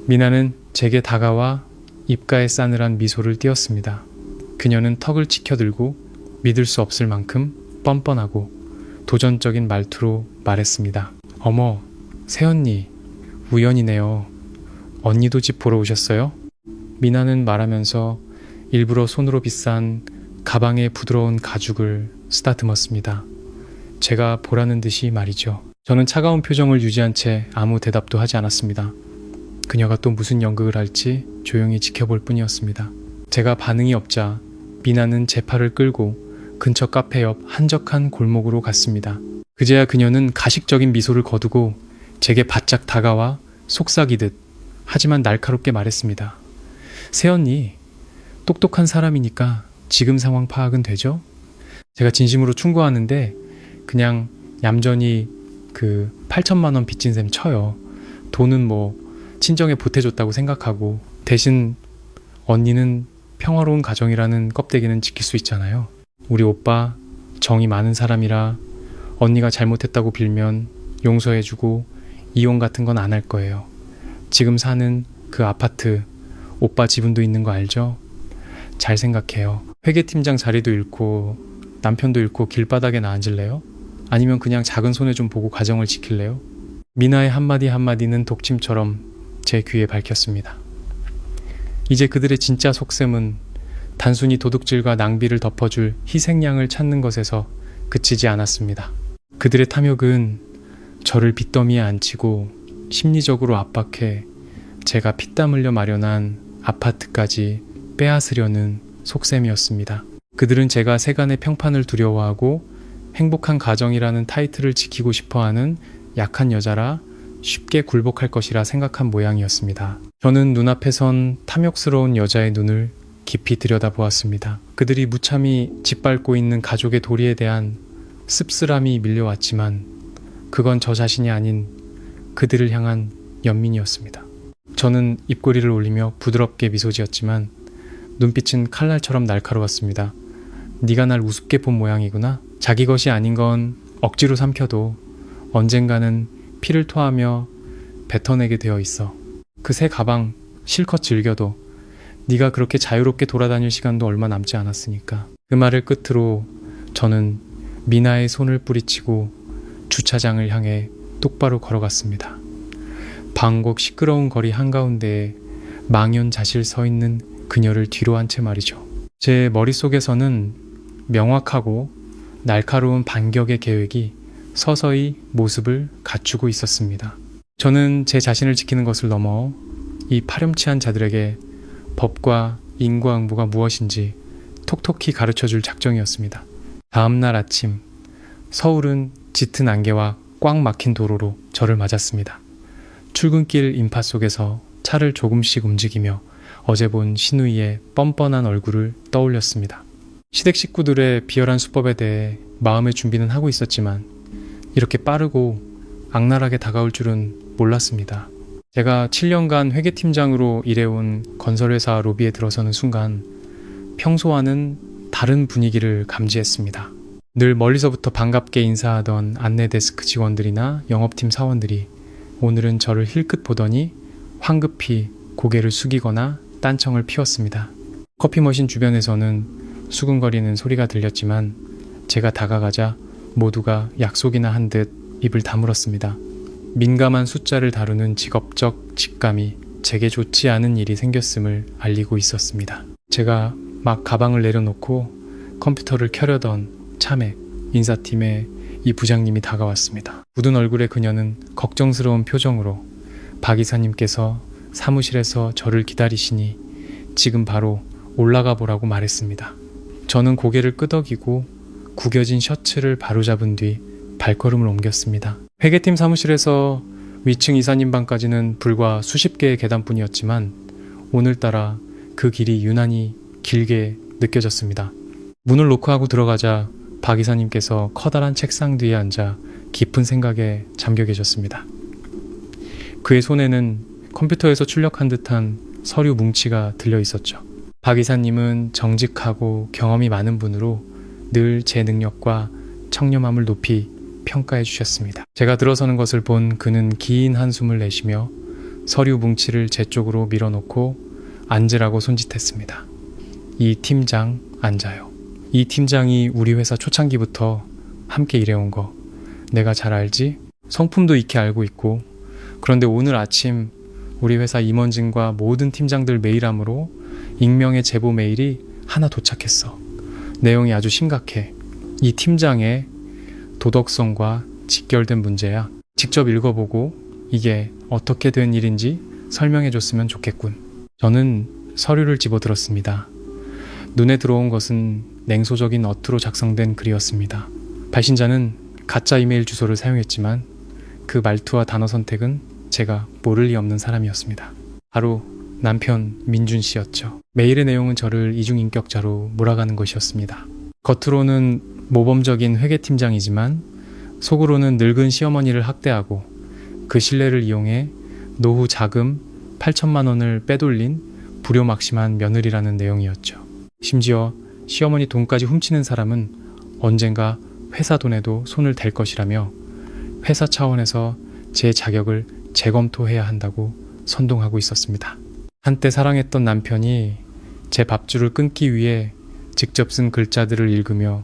미나는 제게 다가와 입가에 싸늘한 미소를 띄었습니다. 그녀는 턱을 치켜들고 믿을 수 없을 만큼 뻔뻔하고 도전적인 말투로 말했습니다. 어머, 새언니, 우연이네요. 언니도 집 보러 오셨어요? 미나는 말하면서 일부러 손으로 비싼 가방의 부드러운 가죽을 쓰다듬었습니다. 제가 보라는 듯이 말이죠. 저는 차가운 표정을 유지한 채 아무 대답도 하지 않았습니다. 그녀가 또 무슨 연극을 할지 조용히 지켜볼 뿐이었습니다. 제가 반응이 없자 미나는 제 팔을 끌고 근처 카페 옆 한적한 골목으로 갔습니다. 그제야 그녀는 가식적인 미소를 거두고 제게 바짝 다가와 속삭이듯 하지만 날카롭게 말했습니다. 새언니, 똑똑한 사람이니까 지금 상황 파악은 되죠? 제가 진심으로 충고하는데 그냥 얌전히 그 8천만 원 빚진 셈 쳐요. 돈은 뭐 친정에 보태줬다고 생각하고 대신 언니는 평화로운 가정이라는 껍데기는 지킬 수 있잖아요. 우리 오빠 정이 많은 사람이라 언니가 잘못했다고 빌면 용서해주고 이혼 같은 건 안 할 거예요. 지금 사는 그 아파트 오빠 지분도 있는 거 알죠? 잘 생각해요. 회계팀장 자리도 잃고 남편도 잃고 길바닥에 앉을래요? 아니면 그냥 작은 손해 좀 보고 가정을 지킬래요? 미나의 한마디 한마디는 독침처럼 제 귀에 밝혔습니다. 이제 그들의 진짜 속셈은 단순히 도둑질과 낭비를 덮어줄 희생양을 찾는 것에서 그치지 않았습니다. 그들의 탐욕은 저를 빚더미에 앉히고 심리적으로 압박해 제가 피땀 흘려 마련한 아파트까지 빼앗으려는 속셈이었습니다. 그들은 제가 세간의 평판을 두려워하고 행복한 가정이라는 타이틀을 지키고 싶어하는 약한 여자라 쉽게 굴복할 것이라 생각한 모양이었습니다. 저는 눈앞에 선 탐욕스러운 여자의 눈을 깊이 들여다보았습니다. 그들이 무참히 짓밟고 있는 가족의 도리에 대한 씁쓸함이 밀려왔지만 그건 저 자신이 아닌 그들을 향한 연민이었습니다. 저는 입꼬리를 올리며 부드럽게 미소 지었지만 눈빛은 칼날처럼 날카로웠습니다. 네가 날 우습게 본 모양이구나. 자기 것이 아닌 건 억지로 삼켜도 언젠가는 피를 토하며 뱉어내게 되어 있어. 그 새 가방 실컷 즐겨도 네가 그렇게 자유롭게 돌아다닐 시간도 얼마 남지 않았으니까. 그 말을 끝으로 저는 미나의 손을 뿌리치고 주차장을 향해 똑바로 걸어갔습니다. 방곡 시끄러운 거리 한가운데에 망연자실 서 있는 그녀를 뒤로 한 채 말이죠. 제 머릿속에서는 명확하고 날카로운 반격의 계획이 서서히 모습을 갖추고 있었습니다. 저는 제 자신을 지키는 것을 넘어 이 파렴치한 자들에게 법과 인과응보가 무엇인지 톡톡히 가르쳐줄 작정이었습니다. 다음 날 아침, 서울은 짙은 안개와 꽉 막힌 도로로 저를 맞았습니다. 출근길 인파 속에서 차를 조금씩 움직이며 어제 본 신우이의 뻔뻔한 얼굴을 떠올렸습니다. 시댁 식구들의 비열한 수법에 대해 마음의 준비는 하고 있었지만 이렇게 빠르고 악랄하게 다가올 줄은 몰랐습니다. 제가 7년간 회계팀장으로 일해온 건설회사 로비에 들어서는 순간 평소와는 다른 분위기를 감지했습니다. 늘 멀리서부터 반갑게 인사하던 안내 데스크 직원들이나 영업팀 사원들이 오늘은 저를 힐끗 보더니 황급히 고개를 숙이거나 딴청을 피웠습니다. 커피 머신 주변에서는 수근거리는 소리가 들렸지만 제가 다가가자 모두가 약속이나 한 듯 입을 다물었습니다. 민감한 숫자를 다루는 직업적 직감이 제게 좋지 않은 일이 생겼음을 알리고 있었습니다. 제가 막 가방을 내려놓고 컴퓨터를 켜려던 참에 인사팀의 이 부장님이 다가왔습니다. 굳은 얼굴의 그녀는 걱정스러운 표정으로 박 이사님께서 사무실에서 저를 기다리시니 지금 바로 올라가 보라고 말했습니다. 저는 고개를 끄덕이고 구겨진 셔츠를 바로잡은 뒤 발걸음을 옮겼습니다. 회계팀 사무실에서 위층 이사님 방까지는 불과 수십 개의 계단뿐이었지만 오늘따라 그 길이 유난히 길게 느껴졌습니다. 문을 노크하고 들어가자 박 이사님께서 커다란 책상 뒤에 앉아 깊은 생각에 잠겨 계셨습니다. 그의 손에는 컴퓨터에서 출력한 듯한 서류 뭉치가 들려 있었죠. 박 이사님은 정직하고 경험이 많은 분으로 늘 제 능력과 청렴함을 높이 평가해 주셨습니다. 제가 들어서는 것을 본 그는 긴 한숨을 내쉬며 서류 뭉치를 제 쪽으로 밀어놓고 앉으라고 손짓했습니다. 이 팀장 앉아요. 이 팀장이 우리 회사 초창기부터 함께 일해온 거 내가 잘 알지? 성품도 익히 알고 있고 그런데 오늘 아침 우리 회사 임원진과 모든 팀장들 메일함으로 익명의 제보 메일이 하나 도착했어. 내용이 아주 심각해. 이 팀장의 도덕성과 직결된 문제야. 직접 읽어보고 이게 어떻게 된 일인지 설명해 줬으면 좋겠군. 저는 서류를 집어들었습니다. 눈에 들어온 것은 냉소적인 어투로 작성된 글이었습니다. 발신자는 가짜 이메일 주소를 사용했지만 그 말투와 단어 선택은 제가 모를 리 없는 사람이었습니다. 바로 남편 민준 씨였죠. 메일의 내용은 저를 이중인격자로 몰아가는 것이었습니다. 겉으로는 모범적인 회계팀장이지만 속으로는 늙은 시어머니를 학대하고 그 신뢰를 이용해 노후 자금 8천만 원을 빼돌린 불효막심한 며느리라는 내용이었죠. 심지어 시어머니 돈까지 훔치는 사람은 언젠가 회사 돈에도 손을 댈 것이라며 회사 차원에서 제 자격을 재검토해야 한다고 선동하고 있었습니다. 한때 사랑했던 남편이 제 밥줄을 끊기 위해 직접 쓴 글자들을 읽으며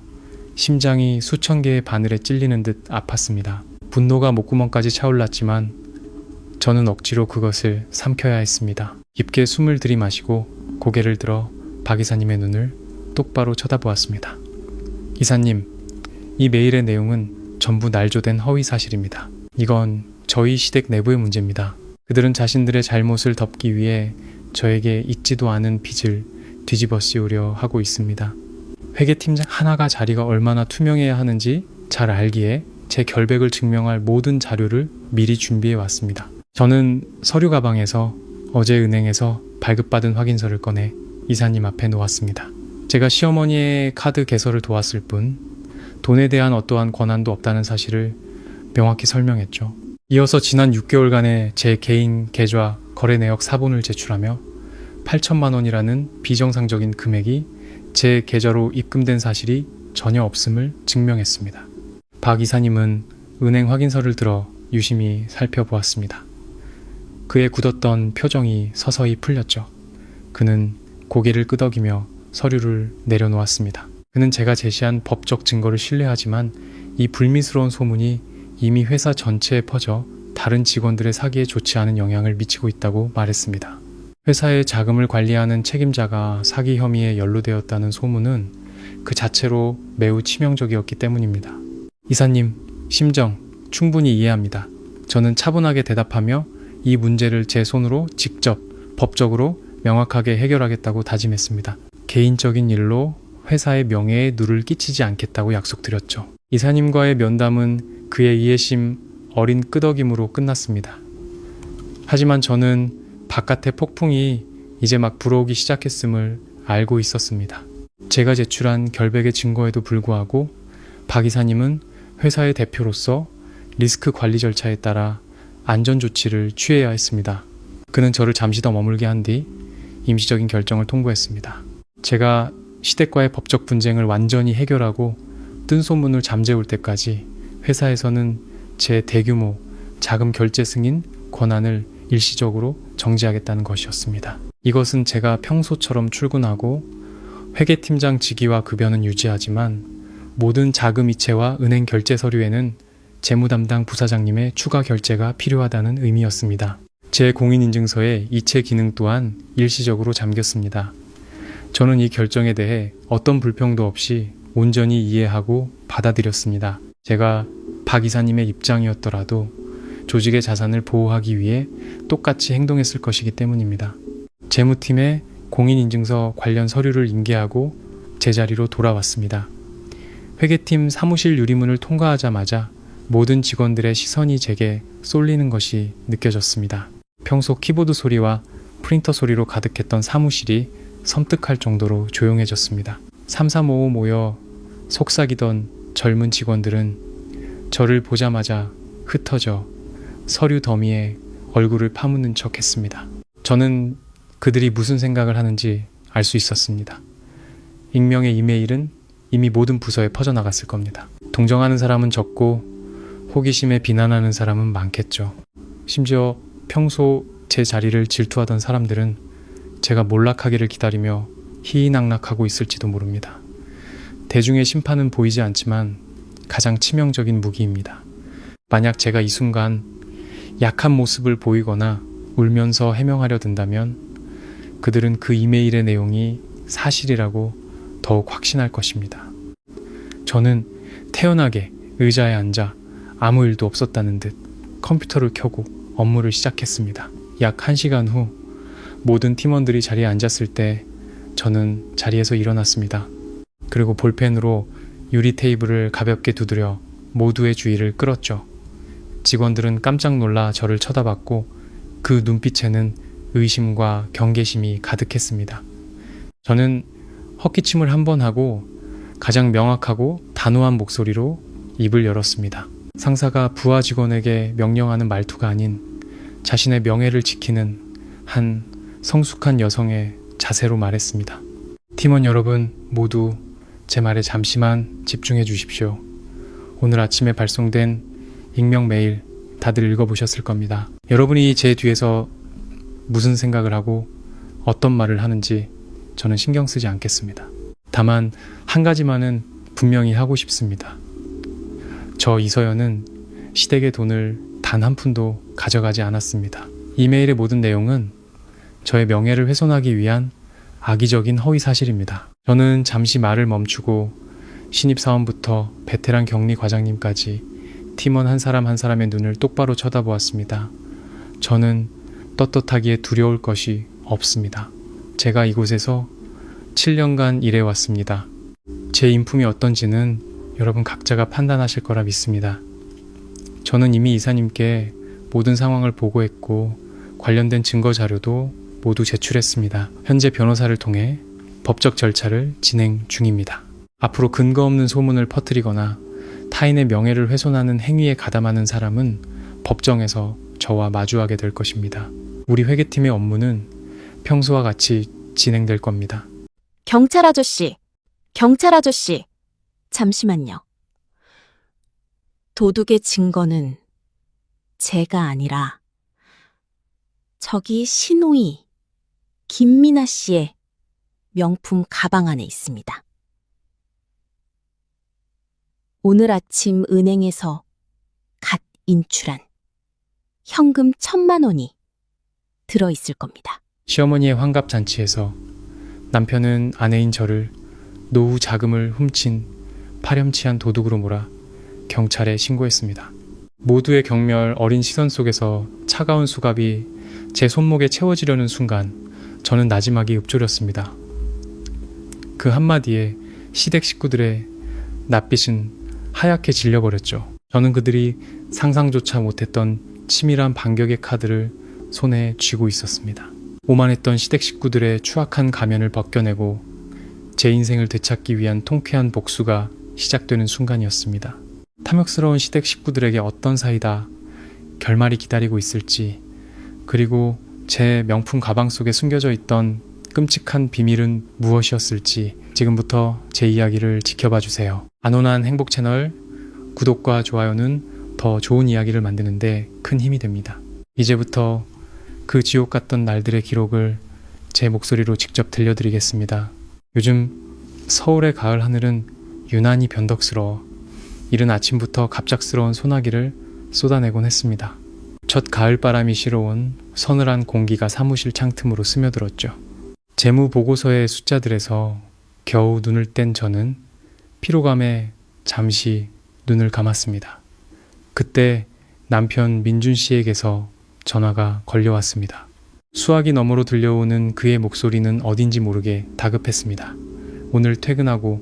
심장이 수천 개의 바늘에 찔리는 듯 아팠습니다. 분노가 목구멍까지 차올랐지만 저는 억지로 그것을 삼켜야 했습니다. 깊게 숨을 들이마시고 고개를 들어 박 이사님의 눈을 똑바로 쳐다보았습니다. 이사님, 이 메일의 내용은 전부 날조된 허위 사실입니다. 이건 저희 시댁 내부의 문제입니다. 그들은 자신들의 잘못을 덮기 위해 저에게 있지도 않은 빚을 뒤집어 씌우려 하고 있습니다. 회계팀장 하나가 자리가 얼마나 투명해야 하는지 잘 알기에 제 결백을 증명할 모든 자료를 미리 준비해 왔습니다. 저는 서류 가방에서 어제 은행에서 발급받은 확인서를 꺼내 이사님 앞에 놓았습니다. 제가 시어머니의 카드 개설을 도왔을 뿐 돈에 대한 어떠한 권한도 없다는 사실을 명확히 설명했죠. 이어서 지난 6개월간의 제 개인 계좌 거래 내역 사본을 제출하며 8천만 원이라는 비정상적인 금액이 제 계좌로 입금된 사실이 전혀 없음을 증명했습니다. 박 이사님은 은행 확인서를 들어 유심히 살펴보았습니다. 그의 굳었던 표정이 서서히 풀렸죠. 그는 고개를 끄덕이며 서류를 내려놓았습니다. 그는 제가 제시한 법적 증거를 신뢰하지만 이 불미스러운 소문이 이미 회사 전체에 퍼져 다른 직원들의 사기에 좋지 않은 영향을 미치고 있다고 말했습니다. 회사의 자금을 관리하는 책임자가 사기 혐의에 연루되었다는 소문은 그 자체로 매우 치명적이었기 때문입니다. 이사님, 심정 충분히 이해합니다. 저는 차분하게 대답하며 이 문제를 제 손으로 직접 법적으로 명확하게 해결하겠다고 다짐했습니다. 개인적인 일로 회사의 명예에 누를 끼치지 않겠다고 약속드렸죠. 이사님과의 면담은 그의 이해심 어린 끄덕임으로 끝났습니다. 하지만 저는 바깥의 폭풍이 이제 막 불어오기 시작했음을 알고 있었습니다. 제가 제출한 결백의 증거에도 불구하고 박 이사님은 회사의 대표로서 리스크 관리 절차에 따라 안전 조치를 취해야 했습니다. 그는 저를 잠시 더 머물게 한 뒤 임시적인 결정을 통보했습니다. 제가 시댁과의 법적 분쟁을 완전히 해결하고 뜬 소문을 잠재울 때까지 회사에서는 제 대규모 자금 결제 승인 권한을 일시적으로 정지하겠다는 것이었습니다. 이것은 제가 평소처럼 출근하고 회계팀장 직위와 급여는 유지하지만 모든 자금 이체와 은행 결제 서류에는 재무담당 부사장님의 추가 결제가 필요하다는 의미였습니다. 제 공인인증서의 이체 기능 또한 일시적으로 잠겼습니다. 저는 이 결정에 대해 어떤 불평도 없이 온전히 이해하고 받아들였습니다. 제가 박 이사님의 입장이었더라도 조직의 자산을 보호하기 위해 똑같이 행동했을 것이기 때문입니다. 재무팀에 공인인증서 관련 서류를 인계하고 제자리로 돌아왔습니다. 회계팀 사무실 유리문을 통과하자마자 모든 직원들의 시선이 제게 쏠리는 것이 느껴졌습니다. 평소 키보드 소리와 프린터 소리로 가득했던 사무실이 섬뜩할 정도로 조용해졌습니다. 335 모여 속삭이던 젊은 직원들은 저를 보자마자 흩어져 서류 더미에 얼굴을 파묻는 척 했습니다. 저는 그들이 무슨 생각을 하는지 알 수 있었습니다. 익명의 이메일은 이미 모든 부서에 퍼져나갔을 겁니다. 동정하는 사람은 적고 호기심에 비난하는 사람은 많겠죠. 심지어 평소 제 자리를 질투하던 사람들은 제가 몰락하기를 기다리며 희희낙낙하고 있을지도 모릅니다. 대중의 심판은 보이지 않지만 가장 치명적인 무기입니다. 만약 제가 이 순간 약한 모습을 보이거나 울면서 해명하려 든다면 그들은 그 이메일의 내용이 사실이라고 더욱 확신할 것입니다. 저는 태연하게 의자에 앉아 아무 일도 없었다는 듯 컴퓨터를 켜고 업무를 시작했습니다. 약 1시간 후 모든 팀원들이 자리에 앉았을 때 저는 자리에서 일어났습니다. 그리고 볼펜으로 유리 테이블을 가볍게 두드려 모두의 주의를 끌었죠. 직원들은 깜짝 놀라 저를 쳐다봤고 그 눈빛에는 의심과 경계심이 가득했습니다. 저는 헛기침을 한 번 하고 가장 명확하고 단호한 목소리로 입을 열었습니다. 상사가 부하 직원에게 명령하는 말투가 아닌 자신의 명예를 지키는 한 성숙한 여성의 자세로 말했습니다. 팀원 여러분 모두 제 말에 잠시만 집중해 주십시오. 오늘 아침에 발송된 익명 메일 다들 읽어보셨을 겁니다. 여러분이 제 뒤에서 무슨 생각을 하고 어떤 말을 하는지 저는 신경 쓰지 않겠습니다. 다만 한 가지만은 분명히 하고 싶습니다. 저 이서연은 시댁의 돈을 단 한 푼도 가져가지 않았습니다. 이메일의 모든 내용은 저의 명예를 훼손하기 위한 악의적인 허위 사실입니다. 저는 잠시 말을 멈추고 신입사원부터 베테랑 격리 과장님까지 팀원 한 사람 한 사람의 눈을 똑바로 쳐다보았습니다. 저는 떳떳하기에 두려울 것이 없습니다. 제가 이곳에서 7년간 일해왔습니다. 제 인품이 어떤지는 여러분 각자가 판단하실 거라 믿습니다. 저는 이미 이사님께 모든 상황을 보고했고 관련된 증거 자료도 모두 제출했습니다. 현재 변호사를 통해 법적 절차를 진행 중입니다. 앞으로 근거 없는 소문을 퍼뜨리거나 타인의 명예를 훼손하는 행위에 가담하는 사람은 법정에서 저와 마주하게 될 것입니다. 우리 회계팀의 업무는 평소와 같이 진행될 겁니다. 경찰 아저씨, 잠시만요. 도둑의 증거는 제가 아니라 저기 신호이 김미나 씨의 명품 가방 안에 있습니다. 오늘 아침 은행에서 갓 인출한 현금 1,000만 원이 들어있을 겁니다. 시어머니의 환갑잔치에서 남편은 아내인 저를 노후 자금을 훔친 파렴치한 도둑으로 몰아 경찰에 신고했습니다. 모두의 경멸 어린 시선 속에서 차가운 수갑이 제 손목에 채워지려는 순간 저는 나지막이 읊조렸습니다. 그 한마디에 시댁 식구들의 낯빛은 하얗게 질려버렸죠. 저는 그들이 상상조차 못했던 치밀한 반격의 카드를 손에 쥐고 있었습니다. 오만했던 시댁 식구들의 추악한 가면을 벗겨내고 제 인생을 되찾기 위한 통쾌한 복수가 시작되는 순간이었습니다. 탐욕스러운 시댁 식구들에게 어떤 사이다 결말이 기다리고 있을지, 그리고 제 명품 가방 속에 숨겨져 있던 끔찍한 비밀은 무엇이었을지 지금부터 제 이야기를 지켜봐 주세요. 안온한 행복 채널 구독과 좋아요는 더 좋은 이야기를 만드는데 큰 힘이 됩니다. 이제부터 그 지옥 같던 날들의 기록을 제 목소리로 직접 들려드리겠습니다. 요즘 서울의 가을 하늘은 유난히 변덕스러워 이른 아침부터 갑작스러운 소나기를 쏟아내곤 했습니다. 첫 가을바람이 실어온 서늘한 공기가 사무실 창틈으로 스며들었죠. 재무 보고서의 숫자들에서 겨우 눈을 뗀 저는 피로감에 잠시 눈을 감았습니다. 그때 남편 민준 씨에게서 전화가 걸려왔습니다. 수화기 너머로 들려오는 그의 목소리는 어딘지 모르게 다급했습니다. 오늘 퇴근하고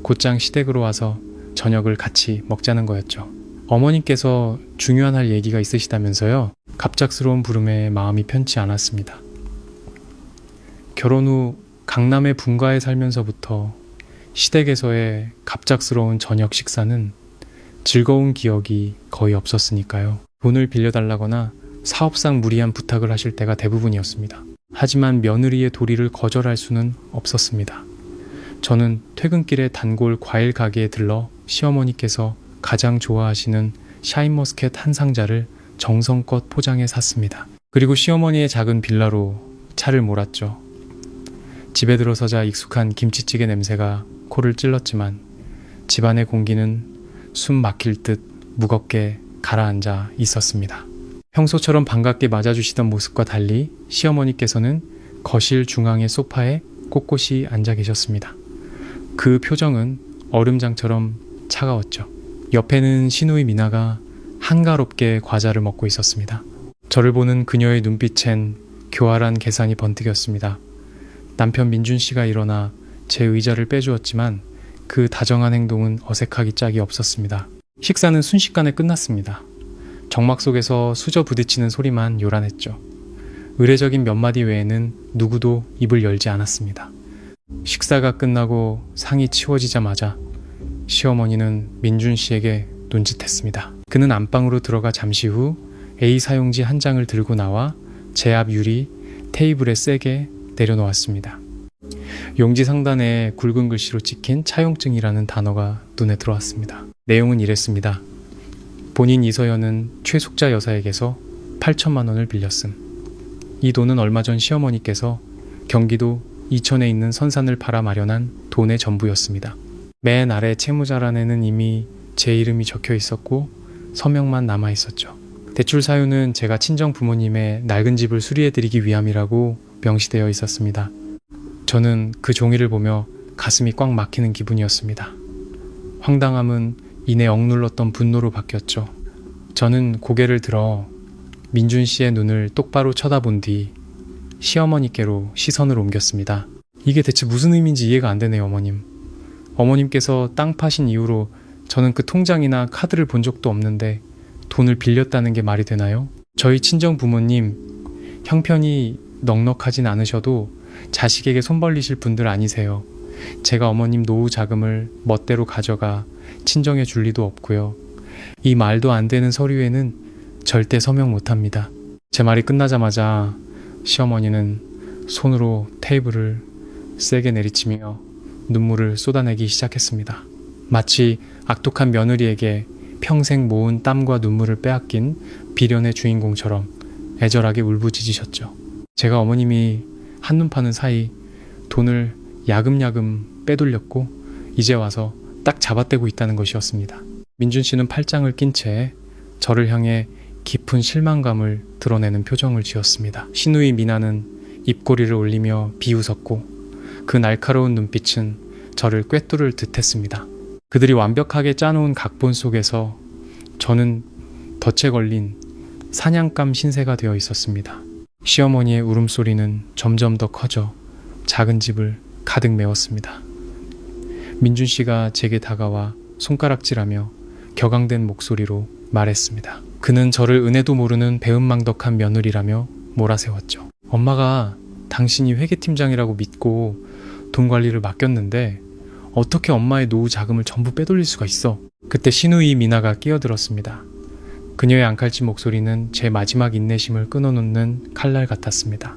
곧장 시댁으로 와서 저녁을 같이 먹자는 거였죠. 어머님께서 중요한 할 얘기가 있으시다면서요. 갑작스러운 부름에 마음이 편치 않았습니다. 결혼 후 강남의 분가에 살면서부터 시댁에서의 갑작스러운 저녁 식사는 즐거운 기억이 거의 없었으니까요. 돈을 빌려달라거나 사업상 무리한 부탁을 하실 때가 대부분이었습니다. 하지만 며느리의 도리를 거절할 수는 없었습니다. 저는 퇴근길에 단골 과일 가게에 들러 시어머니께서 가장 좋아하시는 샤인머스켓 한 상자를 정성껏 포장해 샀습니다. 그리고 시어머니의 작은 빌라로 차를 몰았죠. 집에 들어서자 익숙한 김치찌개 냄새가 코를 찔렀지만 집안의 공기는 숨 막힐 듯 무겁게 가라앉아 있었습니다. 평소처럼 반갑게 맞아주시던 모습과 달리 시어머니께서는 거실 중앙의 소파에 꼿꼿이 앉아 계셨습니다. 그 표정은 얼음장처럼 차가웠죠. 옆에는 시누이 미나가 한가롭게 과자를 먹고 있었습니다. 저를 보는 그녀의 눈빛엔 교활한 계산이 번뜩였습니다. 남편 민준 씨가 일어나 제 의자를 빼주었지만 그 다정한 행동은 어색하기 짝이 없었습니다. 식사는 순식간에 끝났습니다. 정막 속에서 수저 부딪히는 소리만 요란했죠. 의례적인 몇 마디 외에는 누구도 입을 열지 않았습니다. 식사가 끝나고 상이 치워지자마자 시어머니는 민준 씨에게 눈짓했습니다. 그는 안방으로 들어가 잠시 후 A 사용지 한 장을 들고 나와 제 앞 유리 테이블에 세게 내려놓았습니다. 용지 상단에 굵은 글씨로 찍힌 차용증이라는 단어가 눈에 들어왔습니다. 내용은 이랬습니다. 본인 이서연은 최숙자 여사에게서 8천만 원을 빌렸음. 이 돈은 얼마 전 시어머니께서 경기도 이천에 있는 선산을 팔아 마련한 돈의 전부였습니다. 맨 아래 채무자란에는 이미 제 이름이 적혀 있었고 서명만 남아 있었죠. 대출 사유는 제가 친정 부모님의 낡은 집을 수리해드리기 위함이라고 명시되어 있었습니다. 저는 그 종이를 보며 가슴이 꽉 막히는 기분이었습니다. 황당함은 이내 억눌렀던 분노로 바뀌었죠. 저는 고개를 들어 민준 씨의 눈을 똑바로 쳐다본 뒤 시어머니께로 시선을 옮겼습니다. 이게 대체 무슨 의미인지 이해가 안 되네요, 어머님. 어머님께서 땅 파신 이후로 저는 그 통장이나 카드를 본 적도 없는데 돈을 빌렸다는 게 말이 되나요? 저희 친정 부모님 형편이 넉넉하진 않으셔도 자식에게 손 벌리실 분들 아니세요. 제가 어머님 노후 자금을 멋대로 가져가 친정에 줄 리도 없고요. 이 말도 안 되는 서류에는 절대 서명 못합니다. 제 말이 끝나자마자 시어머니는 손으로 테이블을 세게 내리치며 눈물을 쏟아내기 시작했습니다. 마치 악독한 며느리에게 평생 모은 땀과 눈물을 빼앗긴 비련의 주인공처럼 애절하게 울부짖으셨죠. 제가 어머님이 한눈 파는 사이 돈을 야금야금 빼돌렸고 이제 와서 딱 잡아떼고 있다는 것이었습니다. 민준 씨는 팔짱을 낀 채 저를 향해 깊은 실망감을 드러내는 표정을 지었습니다. 시누이 미나는 입꼬리를 올리며 비웃었고 그 날카로운 눈빛은 저를 꿰뚫을 듯 했습니다. 그들이 완벽하게 짜놓은 각본 속에서 저는 덫에 걸린 사냥감 신세가 되어 있었습니다. 시어머니의 울음소리는 점점 더 커져 작은 집을 가득 메웠습니다. 민준 씨가 제게 다가와 손가락질하며 격앙된 목소리로 말했습니다. 그는 저를 은혜도 모르는 배은망덕한 며느리라며 몰아세웠죠. 엄마가 당신이 회계팀장이라고 믿고 돈 관리를 맡겼는데 어떻게 엄마의 노후 자금을 전부 빼돌릴 수가 있어? 그때 시누이 미나가 끼어들었습니다. 그녀의 앙칼진 목소리는 제 마지막 인내심을 끊어놓는 칼날 같았습니다.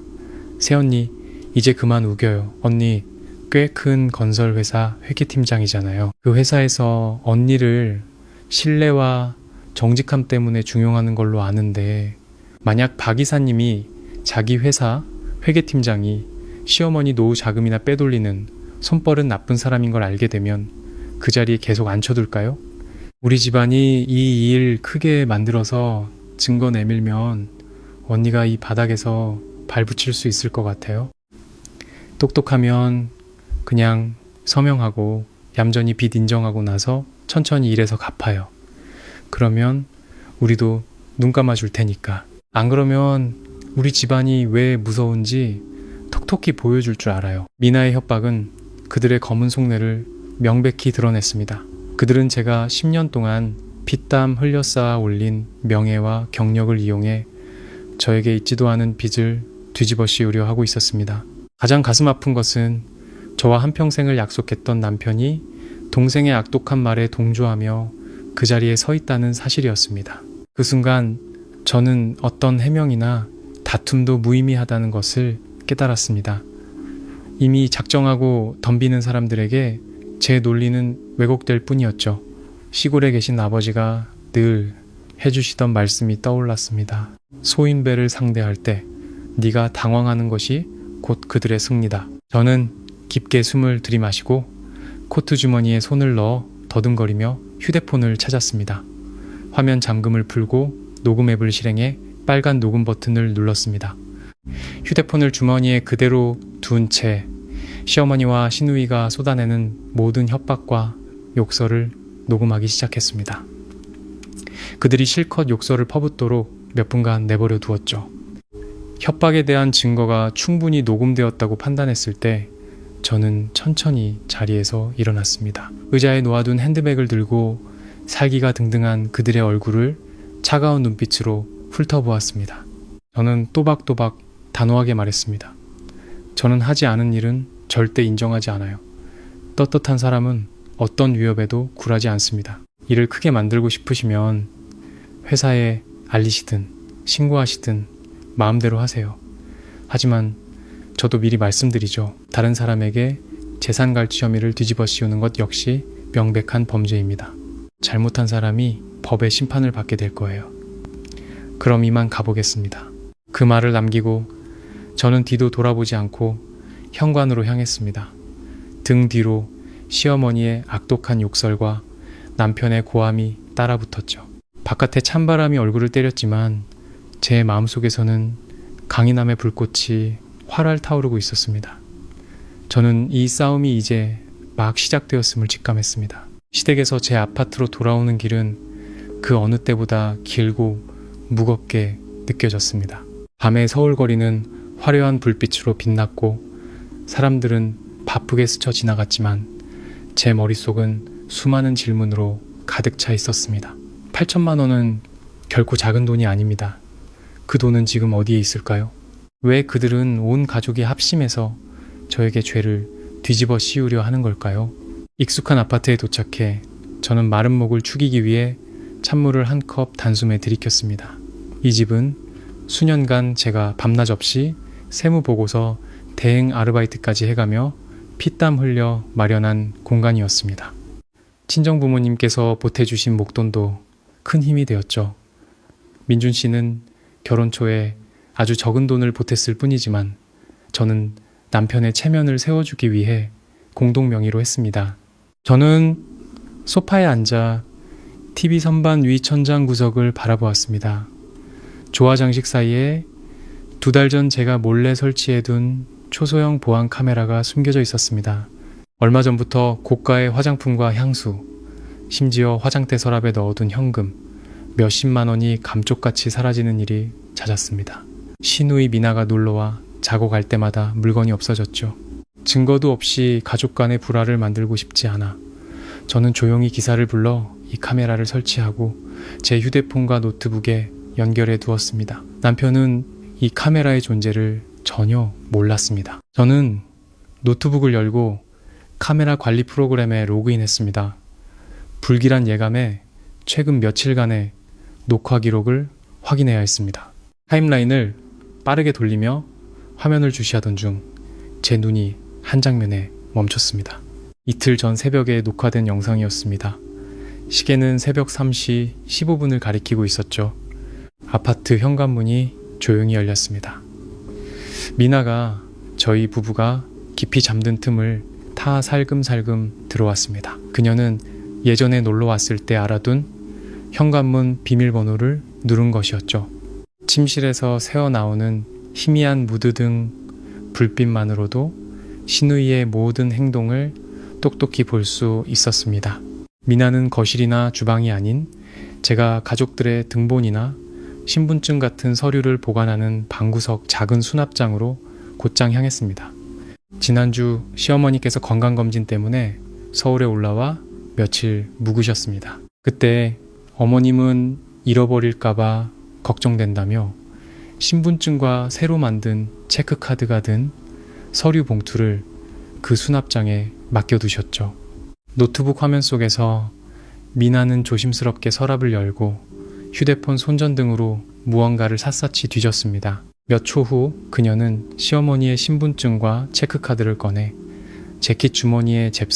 새언니, 이제 그만 우겨요. 언니, 꽤 큰 건설회사 회계팀장이잖아요. 그 회사에서 언니를 신뢰와 정직함 때문에 중용하는 걸로 아는데 만약 박 이사님이 자기 회사 회계팀장이 시어머니 노후 자금이나 빼돌리는 손버릇 나쁜 사람인 걸 알게 되면 그 자리에 계속 앉혀둘까요? 우리 집안이 이 일 크게 만들어서 증거 내밀면 언니가 이 바닥에서 발붙일 수 있을 것 같아요. 똑똑하면 그냥 서명하고 얌전히 빚 인정하고 나서 천천히 일해서 갚아요. 그러면 우리도 눈 감아줄 테니까. 안 그러면 우리 집안이 왜 무서운지 톡톡히 보여줄 줄 알아요. 미나의 협박은 그들의 검은 속내를 명백히 드러냈습니다. 그들은 제가 10년 동안 피땀 흘려 쌓아 올린 명예와 경력을 이용해 저에게 있지도 않은 빚을 뒤집어 씌우려 하고 있었습니다. 가장 가슴 아픈 것은 저와 한평생을 약속했던 남편이 동생의 악독한 말에 동조하며 그 자리에 서 있다는 사실이었습니다. 그 순간 저는 어떤 해명이나 다툼도 무의미하다는 것을 깨달았습니다. 이미 작정하고 덤비는 사람들에게 제 논리는 왜곡될 뿐이었죠. 시골에 계신 아버지가 늘 해주시던 말씀이 떠올랐습니다. 소인배를 상대할 때 네가 당황하는 것이 곧 그들의 승리다. 저는 깊게 숨을 들이마시고 코트 주머니에 손을 넣어 더듬거리며 휴대폰을 찾았습니다. 화면 잠금을 풀고 녹음 앱을 실행해 빨간 녹음 버튼을 눌렀습니다. 휴대폰을 주머니에 그대로 둔 채 시어머니와 시누이가 쏟아내는 모든 협박과 욕설을 녹음하기 시작했습니다. 그들이 실컷 욕설을 퍼붓도록 몇 분간 내버려 두었죠. 협박에 대한 증거가 충분히 녹음되었다고 판단했을 때 저는 천천히 자리에서 일어났습니다. 의자에 놓아둔 핸드백을 들고 살기가 등등한 그들의 얼굴을 차가운 눈빛으로 훑어보았습니다. 저는 또박또박 단호하게 말했습니다. 저는 하지 않은 일은 절대 인정하지 않아요. 떳떳한 사람은 어떤 위협에도 굴하지 않습니다. 일을 크게 만들고 싶으시면 회사에 알리시든 신고하시든 마음대로 하세요. 하지만 저도 미리 말씀드리죠. 다른 사람에게 재산 갈취 혐의를 뒤집어 씌우는 것 역시 명백한 범죄입니다. 잘못한 사람이 법의 심판을 받게 될 거예요. 그럼 이만 가보겠습니다. 그 말을 남기고 저는 뒤도 돌아보지 않고 현관으로 향했습니다. 등 뒤로 시어머니의 악독한 욕설과 남편의 고함이 따라붙었죠. 바깥에 찬바람이 얼굴을 때렸지만 제 마음속에서는 강인함의 불꽃이 활활 타오르고 있었습니다. 저는 이 싸움이 이제 막 시작되었음을 직감했습니다. 시댁에서 제 아파트로 돌아오는 길은 그 어느 때보다 길고 무겁게 느껴졌습니다. 밤의 서울 거리는 화려한 불빛으로 빛났고 사람들은 바쁘게 스쳐 지나갔지만 제 머릿속은 수많은 질문으로 가득 차 있었습니다. 8천만 원은 결코 작은 돈이 아닙니다. 그 돈은 지금 어디에 있을까요? 왜 그들은 온 가족이 합심해서 저에게 죄를 뒤집어 씌우려 하는 걸까요? 익숙한 아파트에 도착해 저는 마른 목을 축이기 위해 찬물을 한 컵 단숨에 들이켰습니다. 이 집은 수년간 제가 밤낮 없이 세무보고서 대행 아르바이트까지 해가며 피땀 흘려 마련한 공간이었습니다. 친정부모님께서 보태주신 목돈도 큰 힘이 되었죠. 민준 씨는 결혼 초에 아주 적은 돈을 보탰을 뿐이지만 저는 남편의 체면을 세워주기 위해 공동 명의로 했습니다. 저는 소파에 앉아 TV 선반 위 천장 구석을 바라보았습니다. 조화 장식 사이에 2달 전 제가 몰래 설치해둔 초소형 보안 카메라가 숨겨져 있었습니다. 얼마 전부터 고가의 화장품과 향수, 심지어 화장대 서랍에 넣어둔 현금 몇십만 원이 감쪽같이 사라지는 일이 잦았습니다. 시누이 미나가 놀러와 자고 갈 때마다 물건이 없어졌죠. 증거도 없이 가족 간의 불화를 만들고 싶지 않아 저는 조용히 기사를 불러 이 카메라를 설치하고 제 휴대폰과 노트북에 연결해 두었습니다. 남편은 이 카메라의 존재를 전혀 몰랐습니다. 저는 노트북을 열고 카메라 관리 프로그램에 로그인했습니다. 불길한 예감에 최근 며칠간의 녹화 기록을 확인해야 했습니다. 타임라인을 빠르게 돌리며 화면을 주시하던 중 제 눈이 한 장면에 멈췄습니다. 이틀 전 새벽에 녹화된 영상이었습니다. 시계는 새벽 3시 15분을 가리키고 있었죠. 아파트 현관문이 조용히 열렸습니다. 미나가 저희 부부가 깊이 잠든 틈을 타 살금살금 들어왔습니다. 그녀는 예전에 놀러 왔을 때 알아둔 현관문 비밀번호를 누른 것이었죠. 침실에서 새어나오는 희미한 무드 등 불빛만으로도 시누이의 모든 행동을 똑똑히 볼 수 있었습니다. 미나는 거실이나 주방이 아닌 제가 가족들의 등본이나 신분증 같은 서류를 보관하는 방구석 작은 수납장으로 곧장 향했습니다. 지난주 시어머니께서 건강검진 때문에 서울에 올라와 며칠 묵으셨습니다. 그때 어머님은 잃어버릴까봐 걱정된다며 신분증과 새로 만든 체크카드가 든 서류 봉투를 그 수납장에 맡겨두셨죠. 노트북 화면 속에서 미나는 조심스럽게 서랍을 열고 휴대폰 손전등으로 무언가를 샅샅이 뒤졌습니다. 몇 초 후 그녀는 시어머니의 신분증과 체크카드를 꺼내 재킷 주머니에 잽싸